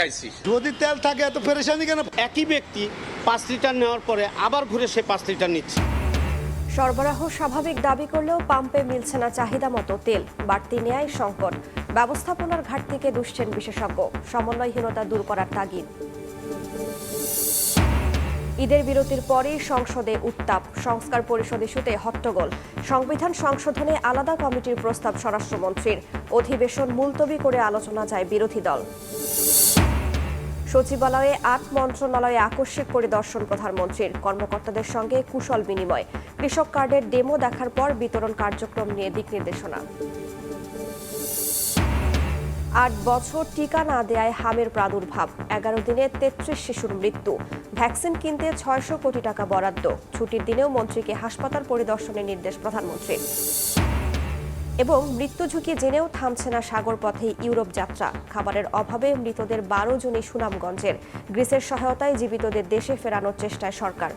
যদি তেল থাকে এত পেরেশানি কেন? একই ব্যক্তি 5 লিটার নেওয়ার পরে আবার ঘুরে সে 5 লিটার নিচ্ছে। সরবরাহ স্বাভাবিক দাবি করলেও পাম্পে মিলছে না চাহিদা মতো তেল, বাড়তি নেয়াই সংকট। ব্যবস্থাপনার ঘাটতিকে দুষছেন বিশেষজ্ঞ। সমন্বয়হীনতা দূর করার তাগিদ। ঈদের বিরতির পরই সংসদে উত্তাপ, সংস্কার পরিষদ ইস্যুতে হট্টগোল। সংবিধান সংশোধনে আলাদা কমিটির প্রস্তাব স্বরাষ্ট্রমন্ত্রীর, অধিবেশন মুলতবি করে আলোচনা চায় বিরোধী দল। সচিবালয়ে ৮ মন্ত্রণালয়ে আকস্মিক পরিদর্শন প্রধানমন্ত্রীর, কর্মকর্তাদের সঙ্গে কুশল বিনিময়। কৃষক কার্ডের ডেমো দেখার পর বিতরণ কার্যক্রম নিয়ে দিক নির্দেশনা। ৮ বছর টিকা না দেয়ায় হামের প্রাদুর্ভাব, 11 দিনে 33 শিশুর মৃত্যু। ভ্যাকসিন কিনতে 600 কোটি টাকা বরাদ্দ। ছুটির দিনেও মন্ত্রীকে হাসপাতাল পরিদর্শনের নির্দেশ প্রধানমন্ত্রীর। এবং মৃত্যু ঝুঁকি জেনেও থামছে না সাগর পথে ইউরোপ যাত্রা। খাবারের অভাবে মৃতদের 12 জনই সুনামগঞ্জের। গ্রিসের সহায়তায় জীবিতদের দেশে ফেরানোর চেষ্টায় সরকার।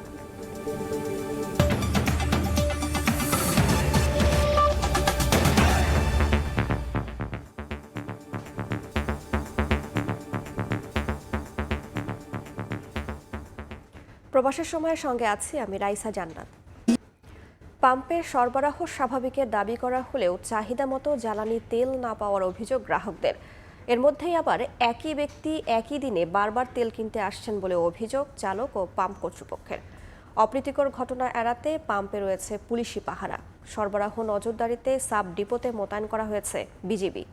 প্রবাসের সময়ের সঙ্গে আছি আমি রাইসা জান্নাত। পাম্পে সরবরাহ স্বাভাবিকের দাবি করা হলেও চাহিদা মতো জ্বালানি তেল না পাওয়ার অভিযোগ গ্রাহকদের। এর মধ্যেই আবার একই ব্যক্তি একই দিনে বারবার তেল কিনতে আসছেন বলে অভিযোগ চালক ও পাম্প কর্তৃপক্ষের। অপ্রীতিকর ঘটনা এড়াতে পাম্পে রয়েছে পুলিশি পাহারা। সরবরাহ নজরদারিতে সাব ডিপোতে মোতায়েন করা হয়েছে বিজিবি।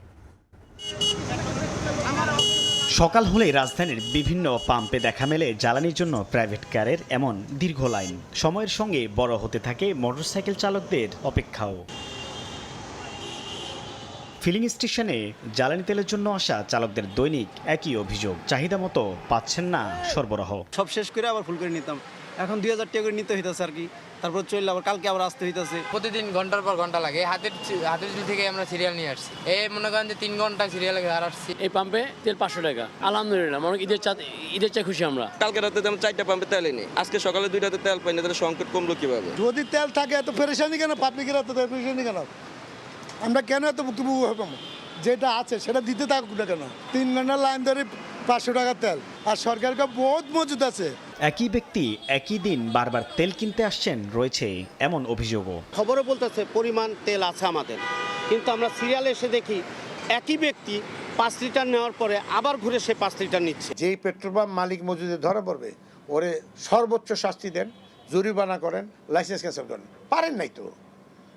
সকাল হলেই রাজধানীর বিভিন্ন পাম্পে দেখা মেলে জ্বালানির জন্য প্রাইভেট কারের এমন দীর্ঘ লাইন। সময়ের সঙ্গে বড় হতে থাকে মোটরসাইকেল চালকদের অপেক্ষাও। ফিলিং স্টেশনে জ্বালানি তেলের জন্য আসা চালকদের দৈনিক একই অভিযোগ, চাহিদা মতো পাচ্ছেন না সরবরাহ। সব শেষ করে আবার ফুল করে নিতাম, এখন 2000 টাকা করে নিতে হইতেছে আর কি। তারপর চললে আবার কালকে আবার আসতে হইতেছে। প্রতিদিন ঘন্টার পর ঘন্টা লাগে। হাতের ঝুল থেকে আমরা সিরিয়াল নিয়ে আসছি। এই মনে করেন যে 3 ঘন্টা সিরিয়ালে আর আসছি। এই পাম্পে তেল 500 টাকা। আলহামদুলিল্লাহ, মানে ঈদের চা খুশি আমরা। কালকে রাতে যেমন 4টা পাম্পে তেল এনে আজকে সকালে 2টাতে তেল পাই না, তাহলে সংকট কমলো কিভাবে? যদি তেল থাকে এত পেরেশানি কেন? পাবলিকের এত পেরেশানি কেন? আমরা কেন এত ভুক্তভোগী হবো? যেটা আছে সেটা দিতে থাকুক না কেন? 3 ঘন্টার লাইন ধরে 500 টাকা তেল, আর সরকারকে বহুত মজুদ আছে। একই ব্যক্তি একই দিন বারবার তেল কিনতে আসছেন রয়েছে এমন অভিযোগও। খবরও বলতেছে পরিমাণ তেল আছে আমাদের, কিন্তু আমরা সিরিয়ালে এসে দেখি একই ব্যক্তি 5 লিটার নেওয়ার পরে আবার ঘুরে সে 5 লিটার নিচ্ছে। যেই পেট্রোল পাম্প মালিক মজুদে ধরা পড়বে ওরে সর্বোচ্চ শাস্তি দেন, জরিমানা করেন, লাইসেন্স ক্যান্সেল করেন। পারেন নাই তো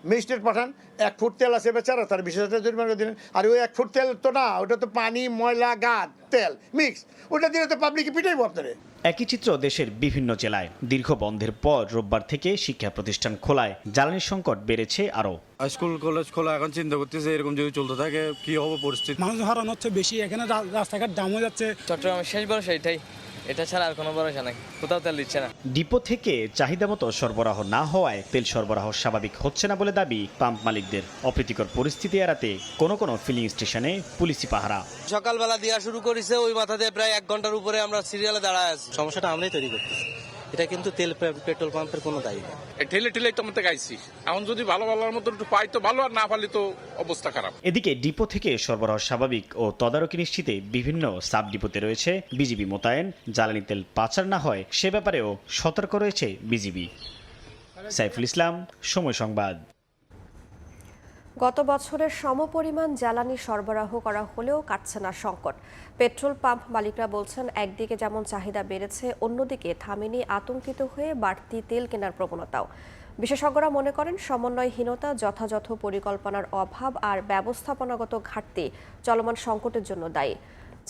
ম্যাজিস্ট্রেট পাঠান। 1 ফুট তেল আছে বেচারা, তার 20,000 টাকা জরিমানা দিলেন। আর ওই 1 ফুট তেল তো না, ওটা তো পানি, ময়লা, গাদ, তেল মিক্স, ওটা দিলে তো পাবলিকে পিটাইব আপনারে। একই চিত্র দেশের বিভিন্ন জেলায়। দীর্ঘ বন্ধের পর রোববার থেকে শিক্ষা প্রতিষ্ঠান খোলায় জ্বালানির সংকট বেড়েছে আরও। স্কুল কলেজ খোলা, এখন চিন্তা করতেছে এরকম যদি চলতে থাকে কি হবে পরিস্থিতি। মানুষ হারানো হচ্ছে বেশি, এখানে রাস্তাঘাট জাম হয়ে যাচ্ছে। চট্টগ্রামের শেষ ভরসা এটাই, এটা ছাড়া আর কোনো ভরসা নাই, কোথাও তেল দিচ্ছে না। ডিপো থেকে চাহিদা মতো সরবরাহ না হওয়ায় তেল সরবরাহ স্বাভাবিক হচ্ছে না বলে দাবি পাম্প মালিকদের। অপ্রীতিকর পরিস্থিতি এড়াতে কোনো কোনো ফিলিং স্টেশনে পুলিশি পাহারা। সকালবেলা দেওয়া শুরু করেছে, ওই মাথা দিয়ে প্রায় 1 ঘন্টার উপরে আমরা সিরিয়ালে দাঁড়ায় আছি। সমস্যাটা আমরাই তৈরি করতেছি, এটা কিন্তু তেল পেট্রোল পাম্পের কোনো দায়ী না। ঠেলে ঠেলে তো মধ্যে গাইছি, এখন যদি ভালো ভালোর মতো একটু পাই তো ভালো, আর না পারলে তো অবস্থা খারাপ। এদিকে ডিপো থেকে সরবরাহ স্বাভাবিক ও তদারকি নিশ্চিতে বিভিন্ন সাব ডিপোতে রয়েছে বিজিবি মোতায়েন। জ্বালানি তেল পাচার না হয় সে ব্যাপারেও সতর্ক রয়েছে বিজিবি। সাইফুল ইসলাম, সময় সংবাদ। গত বছরের সমপরিমাণ জ্বালানি সরবরাহ করা হলেও কাটছে না সংকট। পেট্রোল পাম্প মালিকরা বলছেন, একদিকে যেমন চাহিদা বেড়েছে, অন্যদিকে থামেনি আতঙ্কিত হয়ে বাড়তি তেল কেনার প্রবণতাও। বিশেষজ্ঞরা মনে করেন, সমন্বয়হীনতা, যথাযথ পরিকল্পনার অভাব আর ব্যবস্থাপনাগত ঘাটতি চলমান সংকটের জন্য দায়ী।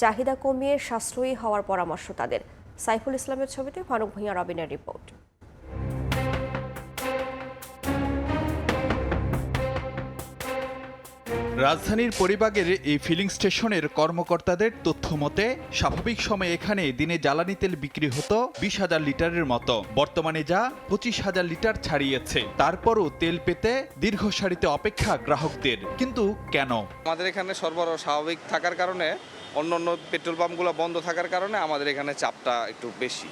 চাহিদা কমিয়ে সাশ্রয়ী হওয়ার পরামর্শ তাদের। সাইফুল ইসলামের ছবিতে ফারুক ভূঁইয়া রবিনের রিপোর্ট। রাজধানীর পরিবাগের এই ফিলিং স্টেশনের কর্মকর্তাদের তথ্য মতে স্বাভাবিক সময়ে এখানে দিনে জ্বালানি তেল বিক্রি হতো 20,000 লিটারের মতো। বর্তমানে যা 25,000 লিটার ছাড়িয়েছে। তারপরও তেল পেতে দীর্ঘ সারিতে অপেক্ষা গ্রাহকদের। কিন্তু কেন? আমাদের এখানে সরবরাহ স্বাভাবিক থাকার কারণে, অন্যান্য পেট্রোল পাম্পগুলো বন্ধ থাকার কারণে আমাদের এখানে চাপটা একটু বেশি।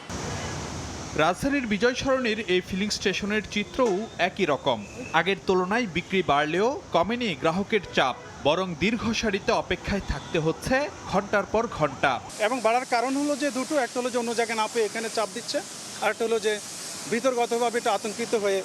রাজধানীর বিজয় সরণির এই ফিলিং স্টেশনের চিত্রও একই রকম। আগের তুলনায় বিক্রি বাড়লেও কমেনি গ্রাহকের চাপ। বরং দীর্ঘ সারিতে অপেক্ষায় থাকতে হচ্ছে ঘন্টার পর ঘন্টা। এবং বাড়ার কারণ হলো যে দুটো, একটা হলো যে অন্য জায়গায় না পেয়ে এখানে চাপ দিচ্ছে, আর একটা হলো যে ভিতরগতভাবে একটু আতঙ্কিত হয়ে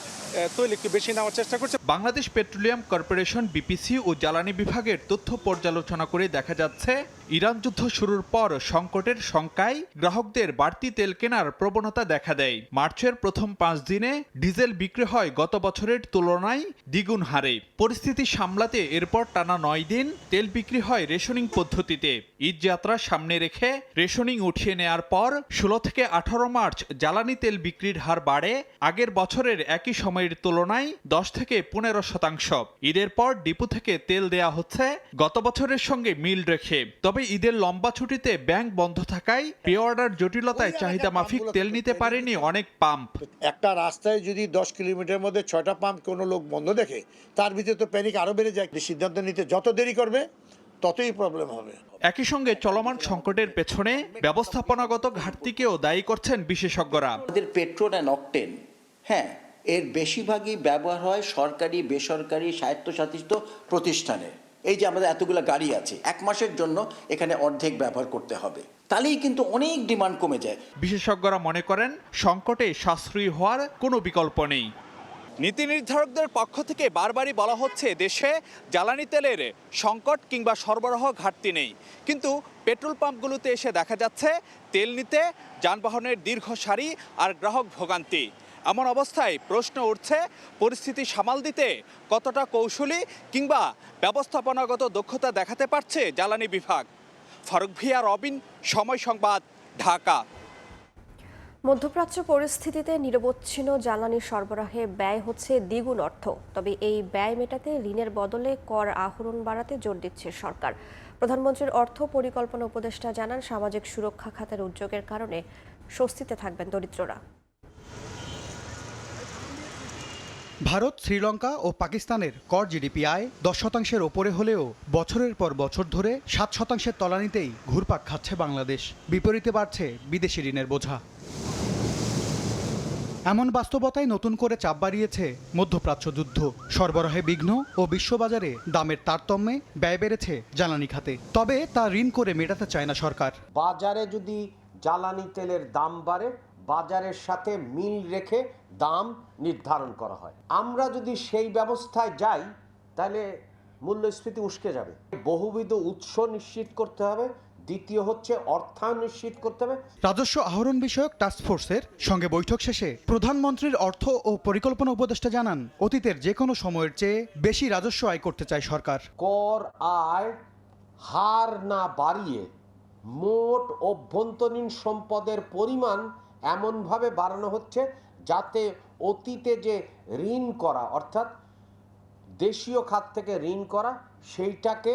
তৈল একটু বেশি নেওয়ার চেষ্টা করছে। বাংলাদেশ পেট্রোলিয়াম কর্পোরেশন বিপিসি ও জ্বালানি বিভাগের তথ্য পর্যালোচনা করে দেখা যাচ্ছে ইরান যুদ্ধ শুরুর পর সংকটের শঙ্কায় গ্রাহকদের বাড়তি তেল কেনার প্রবণতা দেখা দেয়। মার্চের প্রথম 5 দিনে ডিজেল বিক্রি হয় গত বছরের তুলনায় দ্বিগুণ হারে। পরিস্থিতি সামলাতে এরপর টানা 9 দিন তেল বিক্রি হয় রেশনিং পদ্ধতিতে। ঈদ যাত্রা সামনে রেখে রেশনিং উঠিয়ে নেয়ার পর 16 থেকে 18 মার্চ জ্বালানি তেল বিক্রির হার বাড়ে আগের বছরের একই সময়ের তুলনায় 10 থেকে 15%। ঈদের পর ডিপো থেকে তেল দেয়া হচ্ছে গত বছরের সঙ্গে মিল রেখে। তবে ঈদের লম্বা ছুটিতে ব্যাংক বন্ধ থাকায় প্রি অর্ডার জটিলতায় চাহিদা মাফিক তেল নিতে পারেনি অনেক পাম্প। একটা রাস্তায় যদি 10 কিলোমিটার মধ্যে 6টা পাম্প কোনো লোক বন্ধ দেখে, তার ভিতরে তো প্যানিক আরো বেড়ে যায়। সিদ্ধান্ত নিতে যত দেরি করবে ততই প্রবলেম হবে। একই সঙ্গে চলমান সংকটের পেছনে ব্যবস্থাপনাগত ঘাটতিকেও দায়ী করছেন বিশেষজ্ঞরা। আমাদের পেট্রোল অ্যান্ড অকটেন, হ্যাঁ, এর বেশিরভাগই ব্যবহার হয় সরকারি, বেসরকারি, স্বায়ত্তশাসিত প্রতিষ্ঠানে। এই যে আমাদের এতগুলো গাড়ি আছে, 1 মাসের জন্য এখানে অর্ধেক ব্যবহার করতে হবে, তাহলেই কিন্তু অনেক ডিমান্ড কমে যায়। বিশেষজ্ঞরা মনে করেন সংকটে সাশ্রয়ী হওয়ার কোনো বিকল্প নেই। নীতি নির্ধারকদের পক্ষ থেকে বারবারই বলা হচ্ছে দেশে জ্বালানি তেলের সংকট কিংবা সরবরাহ ঘাটতি নেই, কিন্তু পেট্রোল পাম্পগুলোতে এসে দেখা যাচ্ছে তেল নিতে যানবাহনের দীর্ঘ সারি আর গ্রাহক ভোগান্তি। এমন অবস্থায় প্রশ্ন উঠছে পরিস্থিতি সামাল দিতে কতটা কৌশলী কিংবা ব্যবস্থাপনাগত দক্ষতা দেখাতে পারছে জ্বালানি বিভাগ। ফারুক ভিয়া, রবিন, সময় সংবাদ, ঢাকা। মধ্যপ্রাচ্য পরিস্থিতিতে নিরবচ্ছিন্ন জ্বালানি সরবরাহে ব্যয় হচ্ছে দ্বিগুণ অর্থ। তবে এই ব্যয় মেটাতে ঋণের বদলে কর আহরণ বাড়াতে জোর দিচ্ছে সরকার। প্রধানমন্ত্রীর অর্থ পরিকল্পনা উপদেষ্টা জানান, সামাজিক সুরক্ষা খাতের উদ্যোগের কারণে স্বস্তিতে থাকবেন দরিদ্ররা। ভারত, শ্রীলঙ্কা ও পাকিস্তানের কর জিডিপি আয় 10%-এর ওপরে হলেও বছরের পর বছর ধরে 7%-এর তলানিতেই ঘুরপাক খাচ্ছে বাংলাদেশ। বিপরীতে বাড়ছে বিদেশি ঋণের বোঝা। এমন বাস্তবতায় নতুন করে চাপ বাড়িয়েছে মধ্যপ্রাচ্য যুদ্ধ। সরবরাহে বিঘ্ন ও বিশ্ববাজারে দামের তারতম্যে ব্যয় বেড়েছে জ্বালানি খাতে। তবে তা ঋণ করে মেটাতে চায় না সরকার। বাজারে যদি জ্বালানি তেলের দাম বাড়ে, বাজারের সাথে মিল রেখে দাম নির্ধারণ করা হয়। আমরা যদি সেই ব্যবস্থায় যাই তাহলে মূল্যস্ফীতি উস্কে যাবে। বহুবিধ উৎস নিশ্চিত করতে হবে। দ্বিতীয় হচ্ছে অর্থায়ন নিশ্চিত করতে হবে। রাজস্ব আহরণ বিষয়ক টাস্কফোর্সের সঙ্গে বৈঠক শেষে প্রধানমন্ত্রীর অর্থ ও পরিকল্পনা উপদেষ্টা জানান, অতীতের যে কোনো সময়ের চেয়ে বেশি রাজস্ব আয় করতে চায় সরকার। কর আয় হার না বাড়িয়ে মোট অভ্যন্তরীণ সম্পদের পরিমাণ এমনভাবে বাড়ানো হচ্ছে যাতে অতীতে যে ঋণ করা, অর্থাৎ দেশীয় খাত থেকে ঋণ করা, সেইটাকে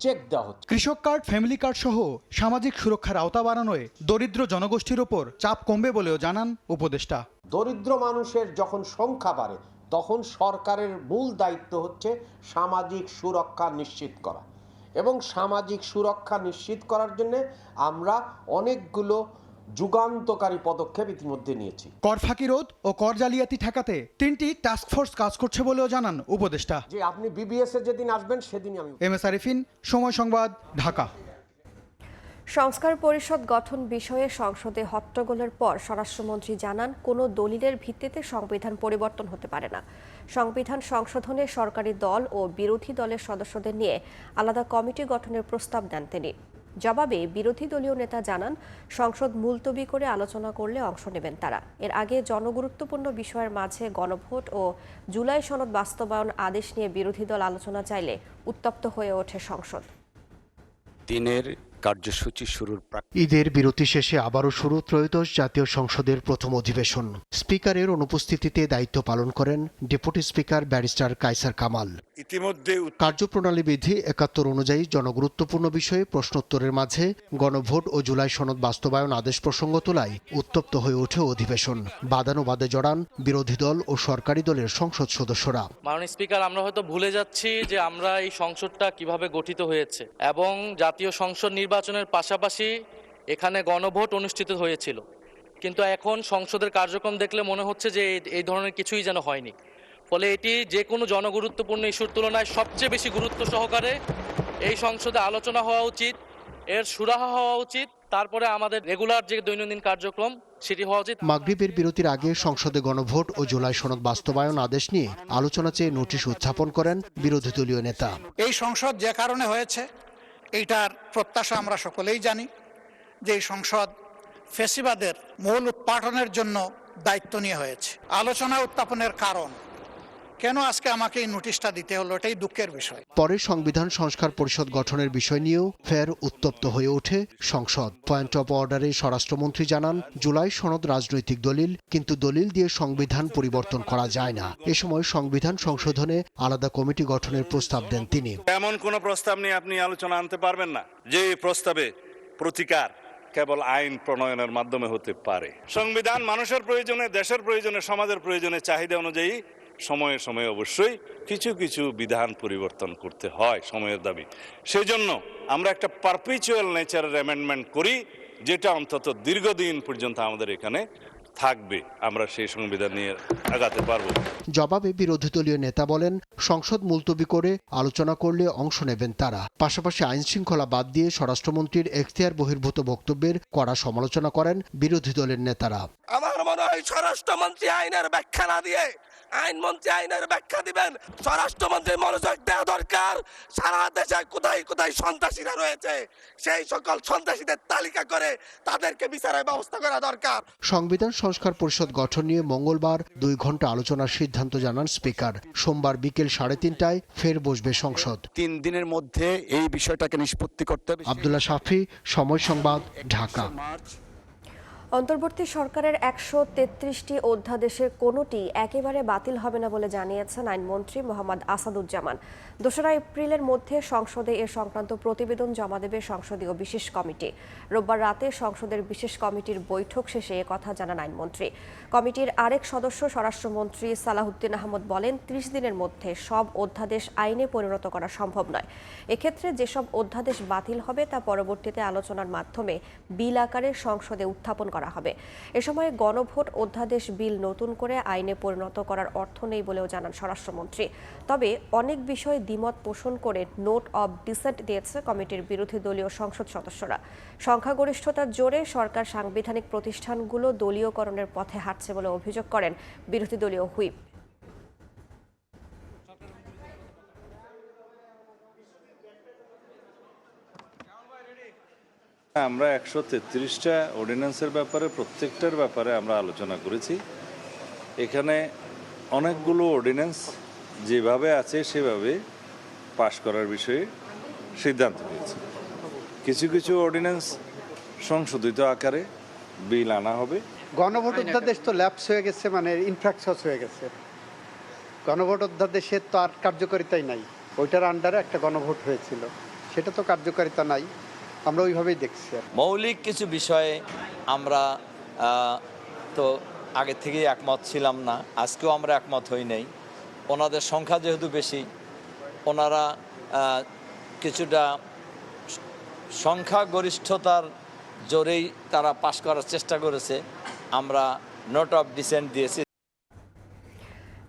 চেক দেওয়া হচ্ছে। কৃষক কার্ড, ফ্যামিলি কার্ড সহ সামাজিক সুরক্ষার আওতা বাড়ানোয় দরিদ্র জনগোষ্ঠীর ওপর চাপ কমবে বলেও জানান উপদেষ্টা। দরিদ্র মানুষের যখন সংখ্যা বাড়ে তখন সরকারের মূল দায়িত্ব হচ্ছে সামাজিক সুরক্ষা নিশ্চিত করা, এবং সামাজিক সুরক্ষা নিশ্চিত করার জন্য আমরা অনেকগুলো যুগান্তকারী পদক্ষেপ ইতিমধ্যে নিয়েছি। কর ফাঁকি রোধ ও কর জালিয়াতি ঠেকাতে 3টি টাস্কফোর্স কাজ করছে বলেও জানান উপদেষ্টা। যে আপনি বিবিএস এ যেদিন আসবেন সেদিনই আমি। এম এস আরিফিন, সময় সংবাদ, ঢাকা। সংস্কার পরিষদ গঠন বিষয়ে সংসদে হট্টগোলের পর স্বরাষ্ট্রমন্ত্রী জানান, কোনো দলিলের ভিত্তিতে সংবিধান পরিবর্তন হতে পারে না। সংবিধান সংশোধনে সরকারি দল ও বিরোধী দলের সদস্যদের নিয়ে আলাদা কমিটি গঠনের প্রস্তাব দেন তিনি। জবাবে বিরোধী দলীয় নেতা জানান, সংসদ মুলতবি করে আলোচনা করলে অংশ নেবেন তারা। এর আগে জনগুরুত্বপূর্ণ বিষয়ের মাঝে গণভোট ও জুলাই সনদ বাস্তবায়ন আদেশ নিয়ে বিরোধী দল আলোচনা চাইলে উত্তপ্ত হয়ে ওঠে সংসদ। দিনের কার্যসূচি শুরুর ঈদের বিরতি শেষে আবারও শুরু ত্রয়োদশ জাতীয় সংসদের প্রথম অধিবেশন। স্পিকারের অনুপস্থিতিতে দায়িত্ব পালন করেন deputy speaker barrister Kaiser Kamal. ইতিমধ্যে কার্যপ্রণালী বিধি 71 অনুযায়ী জনগুরুত্বপূর্ণ বিষয়ে প্রশ্নোত্তরের মাঝে গণভোট ও জুলাই সনদ বাস্তবায়ন আদেশ প্রসঙ্গ তোলায় উত্তপ্ত হয়ে ওঠে অধিবেশন। বাদানুবাদে জড়ান বিরোধী দল ও সরকারি দলের সংসদ সদস্যরা। মাননীয় স্পিকার, আমরা হয়তো ভুলে যাচ্ছি যে আমরা এই সংসদটা কিভাবে গঠিত হয়েছে, এবং জাতীয় সংসদ নির্বাচনের পাশাপাশি এখানে গণভোট অনুষ্ঠিত হয়েছিল, কিন্তু এখন সংসদের কার্যক্রম দেখলে মনে হচ্ছে যে এই ধরনের কিছুই যেন হয়নি। ফলে এটি যে কোনো জনগুরুত্বপূর্ণ ইস্যুর তুলনায় সবচেয়ে বেশি গুরুত্ব সহকারে এই সংসদে আলোচনা হওয়া উচিত, এর সুরাহা হওয়া উচিত, তারপরে আমাদের রেগুলার যে দৈনন্দিন কার্যক্রম সেটি হওয়া উচিত। মাগরিবের বিরতির আগে সংসদে গণভোট ও জুলাই সনদ বাস্তবায়ন আদেশ নিয়ে আলোচনা চেয়ে নোটিশ উত্থাপন করেন বিরোধী দলীয় নেতা। এই সংসদ যে কারণে হয়েছে এইটার প্রত্যাশা আমরা সকলেই জানি যে এই সংসদ ফ্যাসিবাদের মূল উৎপাটনের জন্য দায়িত্ব নিয়ে হয়েছে। আলোচনা উত্থাপনের কারণ কেন আজকে আমাকে এই নোটিশটা দিতে হলো, এটাই দুঃখের বিষয়। পরে সংবিধান সংস্কার পরিষদ গঠনের বিষয় নিয়েও ফের উত্তপ্ত হয়ে ওঠে সংসদ। পয়েন্ট অফ অর্ডারে স্বরাষ্ট্রমন্ত্রী জানান, জুলাই সনদ রাজনৈতিক দলিল, কিন্তু দলিল দিয়ে সংবিধান পরিবর্তন করা যায় না। এ সময় সংবিধান সংশোধনে আলাদা কমিটি গঠনের প্রস্তাব দেন তিনি। এমন কোন প্রস্তাব নিয়ে আপনি আলোচনা আনতে পারবেন না যে প্রস্তাবে প্রতিকার কেবল আইন প্রণয়নের মাধ্যমে হতে পারে। সংবিধান মানুষের প্রয়োজনে, দেশের প্রয়োজনে, সমাজের প্রয়োজনে, চাহিদা অনুযায়ী সময়ে সময়ে অবশ্যই কিছু কিছু বিধান পরিবর্তন করতে হয়, সময়ের দাবি। সেই জন্য আমরা একটা পারপিচুয়াল নেচারের অ্যামেন্ডমেন্ট করি, যেটা অন্তত দীর্ঘদিন পর্যন্ত আমাদের এখানে থাকবে। আমরা সেই সংবিধান নিয়ে আগাতে পারবো। জবাবে বিরোধী দলীয় নেতা বলেন, সংসদ মুলতবি করে আলোচনা করলে অংশ নেবেন তারা। পাশাপাশি আইন শৃঙ্খলা বাদ দিয়ে স্বরাষ্ট্রমন্ত্রীর এখতিয়ার বহির্ভূত বক্তব্যের কড়া সমালোচনা করেন বিরোধী দলের নেতারা। আমার মনে হয় স্বরাষ্ট্রমন্ত্রী আইনের ব্যাখ্যা না দিয়ে আইনমন্ত্রী আইনের ব্যাখ্যা দিবেন। স্বরাষ্ট্রমন্ত্রী মনোযোগ দেওয়া দরকার। সারা দেশে কোথায় কোথায় সন্ত্রাসীরা রয়েছে সেই সকল সন্ত্রাসীদের তালিকা করে তাদেরকে বিচারের ব্যবস্থা করা দরকার। সংবিধান সংস্কার পরিষদ গঠন নিয়ে মঙ্গলবার 2 ঘন্টা আলোচনার সিদ্ধান্ত জানান স্পিকার। সোমবার বিকেল 3:30টায় ফের বসবে সংসদ। 3 দিনের মধ্যে এই বিষয়টাকে নিষ্পত্তি করতে হবে। আব্দুল্লাহ শাফি, সময় সংবাদ, ঢাকা। অন্তর্বর্তী সরকারের 133টি অধ্যাদেশের কোনোটি একেবারে বাতিল হবে না বলে জানিয়েছেন আইনমন্ত্রী মোহাম্মদ আসাদুজ্জামান। 2রা এপ্রিলের মধ্যে সংসদে এ সংক্রান্ত প্রতিবেদন জমা দেবে সংসদীয় বিশেষ কমিটি। রোববার রাতে সংসদের বিশেষ কমিটির বৈঠক শেষে একথা জানান আইনমন্ত্রী। কমিটির আরেক সদস্য স্বরাষ্ট্রমন্ত্রী সালাহুদ্দিন আহমদ বলেন, 30 দিনের মধ্যে সব অধ্যাদেশ আইনে পরিণত করা সম্ভব নয়। এক্ষেত্রে যেসব অধ্যাদেশ বাতিল হবে তা পরবর্তীতে আলোচনার মাধ্যমে বিল আকারে সংসদে উত্থাপন করা হবে। এ সময় গণভোট অধ্যাদেশ বিল নতুন করে আইনে পরিণত করার অর্থ নেই বলেও জানান স্বরাষ্ট্রমন্ত্রী। তবে অনেক বিষয়ে দ্বিমত পোষণ করে নোট অব ডিসেন্ট দিয়েছে কমিটির বিরোধী দলীয় সংসদ সদস্যরা। সংখ্যাগরিষ্ঠতার জোরে সরকার সাংবিধানিক প্রতিষ্ঠানগুলো দলীয়করণের পথে হাঁটছে বলে অভিযোগ করেন বিরোধী দলীয় হুইপ। আমরা 133টা অর্ডিন্যান্সের ব্যাপারে প্রত্যেকটার ব্যাপারে আমরা আলোচনা করেছি। এখানে অনেকগুলো অর্ডিন্যান্স যেভাবে আছে সেভাবে পাশ করার বিষয়ে সিদ্ধান্ত হয়েছে। কিছু কিছু অর্ডিন্যান্স সংশোধিত আকারে বিল আনা হবে। গণভোট অধ্যাদেশ তো ল্যাপস হয়ে গেছে, মানে ইনফ্রাকশনস হয়ে গেছে। গণভোট অধ্যাদেশের তো আর কার্যকারিতাই নাই। ওইটার আন্ডারে একটা গণভোট হয়েছিল, সেটা তো কার্যকারিতা নাই। আমরা ওইভাবেই দেখছি। মৌলিক কিছু বিষয়ে আমরা তো আগে থেকেই একমত ছিলাম না, আজকেও আমরা একমত হই নাই। ওনাদের সংখ্যা যেহেতু বেশি, ওনারা কিছুটা সংখ্যাগরিষ্ঠতার জোরেই তারা পাশ করার চেষ্টা করেছে। আমরা নোট অফ ডিসেন্ট দিয়েছি।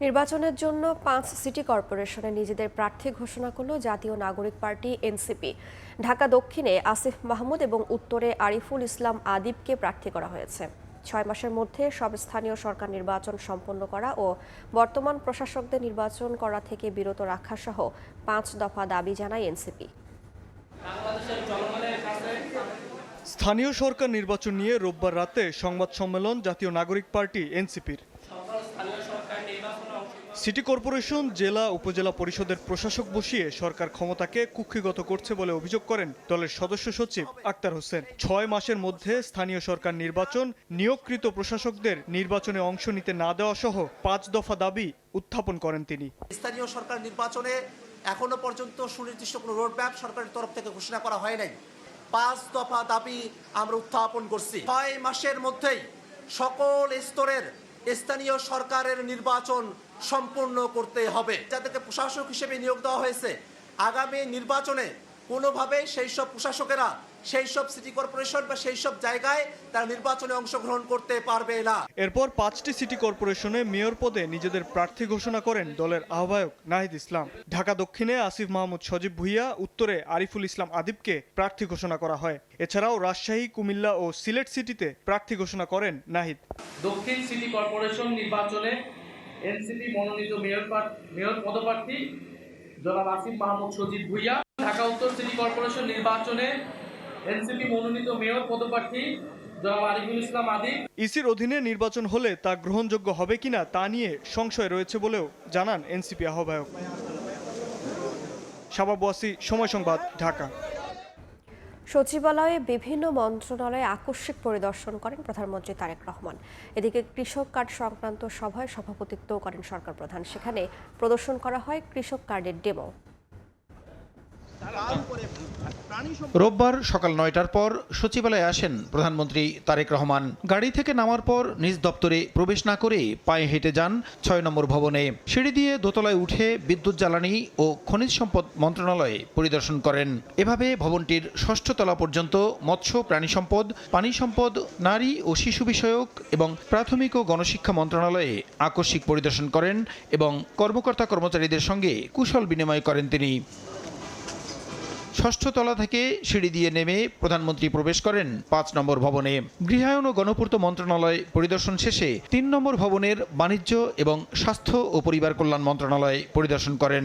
নির্বাচনের জন্য 5 সিটি কর্পোরেশনে নিজেদের প্রার্থী ঘোষণা করল জাতীয় নাগরিক পার্টি এনসিপি। ঢাকা দক্ষিণে আসিফ মাহমুদ এবং উত্তরে আরিফুল ইসলাম আদিবকে প্রার্থী করা হয়েছে। 6 মাসের মধ্যে সব স্থানীয় সরকার নির্বাচন সম্পন্ন করা ও বর্তমান প্রশাসকদের নির্বাচন করা থেকে বিরত রাখা সহ 5 দফা দাবি জানায় এনসিপি। স্থানীয় সরকার নির্বাচন নিয়ে রোববার রাতে সংবাদ সম্মেলন জাতীয় নাগরিক পার্টি এনসিপির। সিটি কর্পোরেশন, জেলা, উপজেলা পরিষদের প্রশাসক বসিয়ে সরকার ক্ষমতাকে কুক্ষিগত করছে বলে অভিযোগ করেন দলের সদস্য সচিব আক্তার হোসেন। 6 মাসের মধ্যে স্থানীয় সরকার নির্বাচন, নিয়োগকৃত প্রশাসকদের নির্বাচনে অংশ নিতে না দেওয়া সহ 5 দফা দাবি উত্থাপন করেন তিনি। স্থানীয় সরকার নির্বাচনে এখনো পর্যন্ত সুনির্দিষ্ট কোনো রোডম্যাপ সরকারের তরফ থেকে ঘোষণা করা হয় নাই। 5 দফা দাবি আমরা উত্থাপন করছি। 6 মাসের মধ্যেই সকল স্তরের স্থানীয় সরকারের নির্বাচন সম্পূর্ণ করতে হবে। যাদেরকে প্রশাসক হিসেবে নিয়োগ দেওয়া হয়েছে, আগামী নির্বাচনে কোনোভাবে সেই সব প্রশাসকেরা সেই সব সিটি কর্পোরেশন বা সেই সব জায়গায় তারা নির্বাচনে অংশগ্রহণ করতে পারবে না। এরপর 5টি সিটি কর্পোরেশনে মেয়র পদে নিজেদের প্রার্থী ঘোষণা করেন দলের আহ্বায়ক নাহিদ ইসলাম। ঢাকা দক্ষিণে আসিফ মাহমুদ সজীব ভুইয়া, উত্তরে আরিফুল ইসলাম আদিবকে প্রার্থী ঘোষণা করা হয়। এছাড়াও রাজশাহী, কুমিল্লা ও সিলেট সিটিতে প্রার্থী ঘোষণা করেন নাহিদ। দক্ষিণ সিটি কর্পোরেশন নির্বাচনে এনসিপি মনোনীত মেয়র পদপ্রার্থী জনাব আসিফ মাহমুদ সজীব ভুইয়া। ঢাকা উত্তর সিটি কর্পোরেশন নির্বাচনে এনসিপি মনোনীত মেয়র পদপ্রার্থী জনাব আরিফুল ইসলাম আদিব। ইসির অধীনে নির্বাচন হলে তা গ্রহণযোগ্য হবে কিনা তা নিয়ে সংশয় রয়েছে বলেও জানান এনসিপি আহ্বায়ক। শাবাব ওয়াসি, সময় সংবাদ, ঢাকা। সচিবালয়ে বিভিন্ন মন্ত্রণালয়ে আকস্মিক পরিদর্শন করেন প্রধানমন্ত্রী তারেক রহমান। এদিকে কৃষক কার্ড সংক্রান্ত সভায় সভাপতিত্ব করেন সরকার প্রধান। সেখানে প্রদর্শন করা হয় কৃষক কার্ডের ডেমো। রোববার সকাল ৯টার পর সচিবালয়ে আসেন প্রধানমন্ত্রী তারেক রহমান। গাড়ি থেকে নামার পর নিজ দপ্তরে প্রবেশ না করে পায়ে হেঁটে যান ৬ নম্বর ভবনে। সিঁড়ি দিয়ে দোতলায় উঠে বিদ্যুৎ জ্বালানি ও খনিজ সম্পদ মন্ত্রণালয়ে পরিদর্শন করেন। এভাবে ভবনটির ৬ষ্ঠ তলা পর্যন্ত মৎস্য, প্রাণী সম্পদ, পানি সম্পদ, নারী ও শিশু বিষয়ক এবং প্রাথমিক ও গণশিক্ষা মন্ত্রণালয়ে আকস্মিক পরিদর্শন করেন এবং কর্মকর্তা কর্মচারীদের সঙ্গে কুশল বিনিময় করেন তিনি। ৬ষ্ঠ তলা থেকে সিঁড়ি দিয়ে নেমে প্রধানমন্ত্রী প্রবেশ করেন ৫ নম্বর ভবনে। গৃহায়ন ও গণপূর্ত মন্ত্রণালয় পরিদর্শন শেষে ৩ নম্বর ভবনের বাণিজ্য এবং স্বাস্থ্য ও পরিবার কল্যাণ মন্ত্রণালয় পরিদর্শন করেন।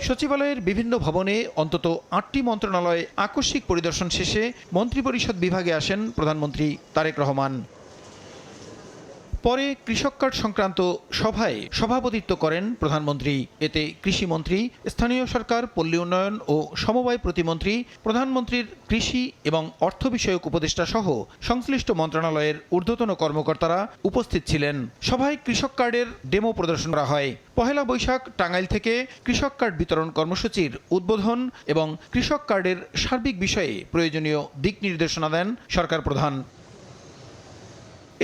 সচিবালয়ের বিভিন্ন ভবনে অন্তত ৮টি মন্ত্রণালয় আকস্মিক পরিদর্শন শেষে মন্ত্রিপরিষদ বিভাগে আসেন প্রধানমন্ত্রী তারেক রহমান। পরে কৃষক কার্ড সংক্রান্ত সভায় সভাপতিত্ব করেন প্রধানমন্ত্রী। এতে কৃষিমন্ত্রী, স্থানীয় সরকার, পল্লী উন্নয়ন ও সমবায় প্রতিমন্ত্রী, প্রধানমন্ত্রীর কৃষি এবং অর্থ বিষয়ক উপদেষ্টা সহ সংশ্লিষ্ট মন্ত্রণালয়ের ঊর্ধ্বতন কর্মকর্তারা উপস্থিত ছিলেন। সভায় কৃষক কার্ডের ডেমো প্রদর্শন করা হয়। পহেলা বৈশাখ টাঙ্গাইল থেকে কৃষক কার্ড বিতরণ কর্মসূচির উদ্বোধন এবং কৃষক কার্ডের সার্বিক বিষয়ে প্রয়োজনীয় দিক নির্দেশনা দেন সরকার প্রধান।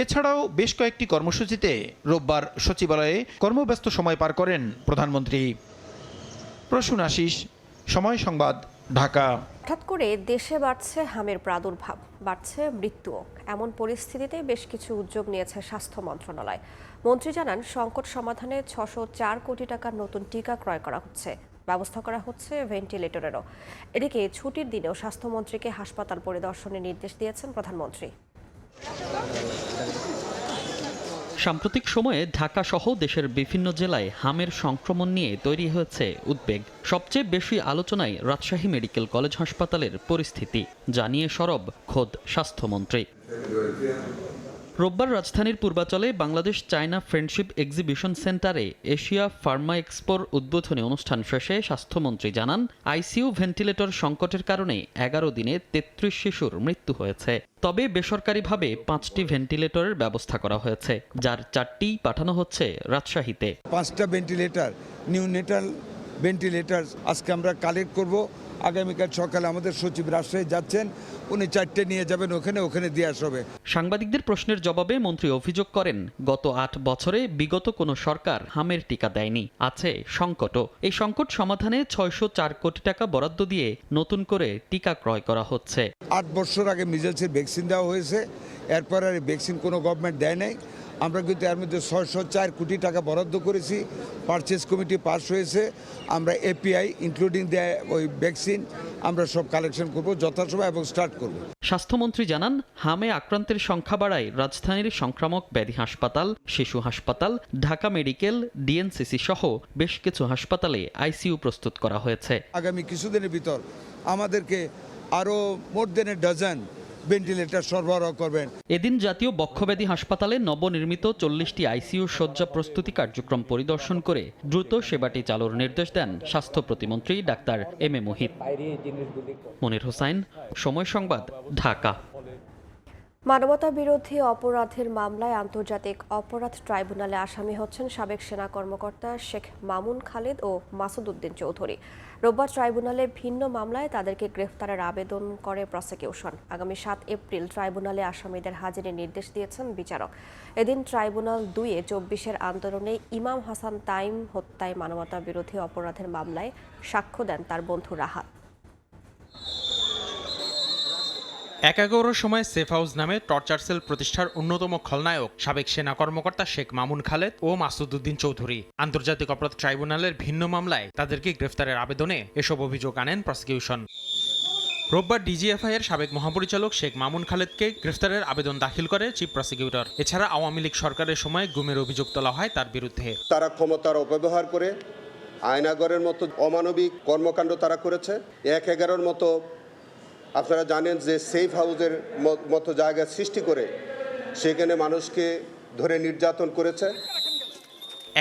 এছাড়াও বেশ কয়েকটি কর্মসূচিতে রোববার সচিবালয়ে কর্মব্যস্ত সময় পার করেন প্রধানমন্ত্রী। প্রসূন আশিস, সময় সংবাদ, ঢাকা। হঠাৎ করে দেশে বাড়ছে হামের প্রাদুর্ভাব, বাড়ছে মৃত্যুও। এমন পরিস্থিতিতে বেশ কিছু উদ্যোগ নিয়েছে স্বাস্থ্য মন্ত্রণালয়। মন্ত্রী জানান, সংকট সমাধানে ৬০৪ কোটি টাকার নতুন টিকা ক্রয় করা হচ্ছে, ব্যবস্থা করা হচ্ছে ভেন্টিলেটরেরও। এদিকে ছুটির দিনেও স্বাস্থ্যমন্ত্রীকে হাসপাতাল পরিদর্শনের নির্দেশ দিয়েছেন প্রধানমন্ত্রী। সাম্প্রতিক সময়ে ঢাকা সহ দেশের বিভিন্ন জেলায় হামের সংক্রমণ নিয়ে তৈরি হয়েছে উদ্বেগ। সবচেয়ে বেশি আলোচনায় রাজশাহী মেডিকেল কলেজ হাসপাতালের পরিস্থিতি, জানিয়ে সরব খোদ স্বাস্থ্যমন্ত্রী। রোববার রাজধানীর পূর্বাচলে বাংলাদেশ চায়না ফ্রেন্ডশিপ এক্সিবিশন সেন্টারে এশিয়া ফার্মা এক্সপোর উদ্বোধনী অনুষ্ঠান শেষে স্বাস্থ্যমন্ত্রী জানান, আইসিইউ ভেন্টিলেটর সংকটের কারণে ১১ দিনে ৩৩ শিশুর মৃত্যু হয়েছে। তবে বেসরকারিভাবে 5টি ভেন্টিলেটরের ব্যবস্থা করা হয়েছে, যার 4টি পাঠানো হচ্ছে রাজশাহীতে। 5টা ভেন্টিলেটর, নিউনেটাল ভেন্টিলেটর আজকে আমরা কালেক্ট করব। আগামীকাল সকালে আমাদের সচিব রাজশাহী যাচ্ছেন, উনি 4টে নিয়ে যাবেন, ওখানে দিয়ে আসবে। সাংবাদিকদের প্রশ্নের জবাবে মন্ত্রী অভিযোগ করেন, গত 8 বছরে বিগত কোনো সরকার হামের টিকা দেয়নি, আছে সংকটও। এই সংকট সমাধানে ৬০৪ কোটি টাকা বরাদ্দ দিয়ে নতুন করে টিকা ক্রয় করা হচ্ছে। 8 বছর আগে মিজেলসের ভ্যাকসিন দেওয়া হয়েছে, এরপর আর ভ্যাকসিন কোনো গভর্নমেন্ট দেয় নাই। আমরা কিন্তু এর মধ্যে ৬০৪ কোটি টাকা বরাদ্দ করেছি, পারচেজ কমিটি পাস হয়েছে। আমরা এপিআই ইনক্লুডিং ওই ভ্যাকসিন আমরা সব কালেকশন করব যথাসময় এবং স্টার্ট করব। স্বাস্থ্যমন্ত্রী জানান, হামে আক্রান্তের সংখ্যা বাড়ায় রাজধানীর সংক্রামক ব্যাধি হাসপাতাল, শিশু হাসপাতাল, ঢাকা মেডিকেল, ডিএনসিসি সহ বেশ কিছু হাসপাতালে আইসিইউ প্রস্তুত করা হয়েছে। আগামী কিছুদিনের ভিতর আমাদেরকে আরও মোর দেন a dozen ভেন্টিলেটর সরবরাহ করবেন। এদিন জাতীয় বক্ষব্যাধি হাসপাতালে নবনির্মিত 40টি আইসিইউ শয্যা প্রস্তুতি কার্যক্রম পরিদর্শন করে দ্রুত সেবাটি চালুর নির্দেশ দেন স্বাস্থ্য প্রতিমন্ত্রী ডাক্তার এম এ মুহিত। মনির হোসাইন, সময় সংবাদ, ঢাকা। মানবতা বিরোধী অপরাধের মামলায় আন্তর্জাতিক অপরাধ ট্রাইব্যুনালে আসামি হচ্ছেন সাবেক সেনা কর্মকর্তা শেখ মামুন খালেদ ও মাসুদ উদ্দিন চৌধুরী। রোববার ট্রাইব্যুনালে ভিন্ন মামলায় তাদেরকে গ্রেফতারের আবেদন করে প্রসিকিউশন। আগামী 7 এপ্রিল ট্রাইব্যুনালে আসামিদের হাজিরের নির্দেশ দিয়েছেন বিচারক। এদিন ট্রাইব্যুনাল 2-এ 24-এর আন্দোলনে ইমাম হাসান তাইম হত্যায় মানবতা বিরোধী অপরাধের মামলায় সাক্ষ্য দেন তার বন্ধু রাহাত। ১১টার সময় সেফ হাউস নামে টর্চার সেল প্রতিষ্ঠার অন্যতম খলনায়ক সাবেক সেনা কর্মকর্তা শেখ মামুন খালেদ ও মাসুদ উদ্দিন চৌধুরী। আন্তর্জাতিক অপরাধ ট্রাইব্যুনালের ভিন্ন মামলায় তাদেরকে গ্রেফতারের আবেদনে এসব অভিযোগ আনেন প্রসিকিউশন। রোববার ডিজিএফআই এর সাবেক মহাপরিচালক শেখ মামুন খালেদকে গ্রেফতারের আবেদন দাখিল করে চিফ প্রসিকিউটর। এছাড়া আওয়ামী লীগ সরকারের সময় গুমের অভিযোগ তোলা হয় তার বিরুদ্ধে। তারা ক্ষমতার অপব্যবহার করে আয়নাগরের মতো অমানবিক কর্মকাণ্ড তারা করেছে। ১/১১ মতো আপনারা জানেন যে সেফ হাউসের মতো জায়গা সৃষ্টি করে সেখানে মানুষকে ধরে নির্যাতন করেছে।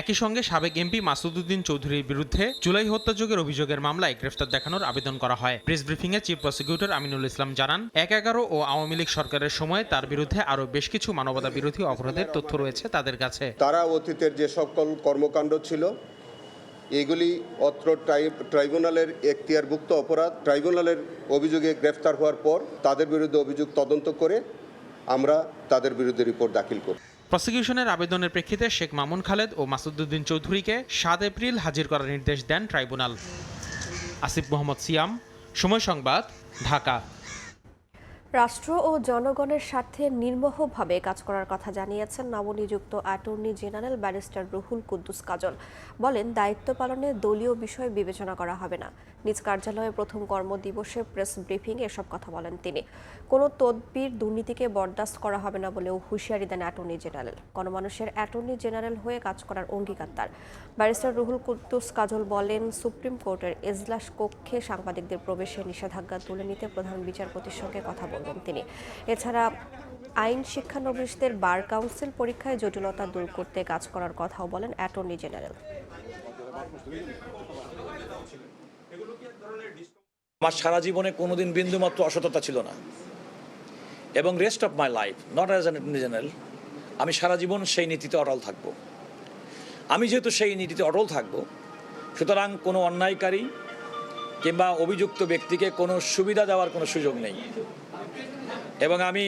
একই সঙ্গে সাবেক এমপি মাসুদ উদ্দিন চৌধুরীর বিরুদ্ধে জুলাই হত্যাযজ্ঞের অভিযোগের মামলায় গ্রেফতার দেখানোর আবেদন করা হয়। প্রেস ব্রিফিংয়ে চিফ প্রসিকিউটর আমিনুল ইসলাম জানান, ১/১১ ও আওয়ামী লীগ সরকারের সময় তার বিরুদ্ধে আরও বেশ কিছু মানবতা বিরোধী অপরাধের তথ্য রয়েছে তাদের কাছে। তারা অতীতের যে সকল কর্মকাণ্ড ছিল এগুলি অত্র ট্রাইব্যুনালের এখতিয়ারভুক্ত অপরাধ। ট্রাইব্যুনালের অভিযোগে গ্রেফতার হওয়ার পর তাদের বিরুদ্ধে অভিযোগ তদন্ত করে আমরা তাদের বিরুদ্ধে রিপোর্ট দাখিল করি। প্রসিকিউশনের আবেদনের প্রেক্ষিতে শেখ মামুন খালেদ ও মাসুদ উদ্দিন চৌধুরীকে ৭ এপ্রিল হাজির করার নির্দেশ দেন ট্রাইব্যুনাল। আসিফ মোহাম্মদ সিয়াম, সময় সংবাদ, ঢাকা। রাষ্ট্র ও জনগণের স্বার্থে নির্মোহভাবে কাজ করার কথা জানিয়েছেন নবনিযুক্ত attorney general barrister Ruhul Quddus Kajol. বলেন, দায়িত্ব পালনে দলীয় বিষয় বিবেচনা করা হবে না। নিজ কার্যালয়ে প্রথম কর্মদিবসে প্রেস ব্রিফিংয়ে এসব কথা বলেন তিনি। কোনো তদবির দুর্নীতিকে বরদাস্ত করা হবে না বলেও হুঁশিয়ারি দেন অ্যাটর্নি জেনারেল। গণমানুষের অ্যাটর্নি জেনারেল হয়ে কাজ করার অঙ্গীকার তার। ব্যারিস্টার রুহুল কুদ্দুস কাজল বলেন, সুপ্রিম কোর্টের এজলাস কক্ষে সাংবাদিকদের প্রবেশের নিষেধাজ্ঞা তুলে নিতে প্রধান বিচারপতির সঙ্গে কথা বলবেন তিনি। এছাড়া আইন শিক্ষানবিশদের বার কাউন্সিল পরীক্ষায় জটিলতা দূর করতে কাজ করার কথাও বলেন অ্যাটর্নি জেনারেল। আমার সারা জীবনে কোনোদিন বিন্দুমাত্র অসততা ছিল না, এবং rest of my life not as an attorney general আমি সারা জীবন সেই নীতিতে অটল থাকব। আমি যেহেতু সেই নীতিতে অটল থাকব, সুতরাং কোনো অন্যায়কারী কিংবা অভিযুক্ত ব্যক্তিকে কোনো সুবিধা দেওয়ার কোনো সুযোগ নেই। এবং আমি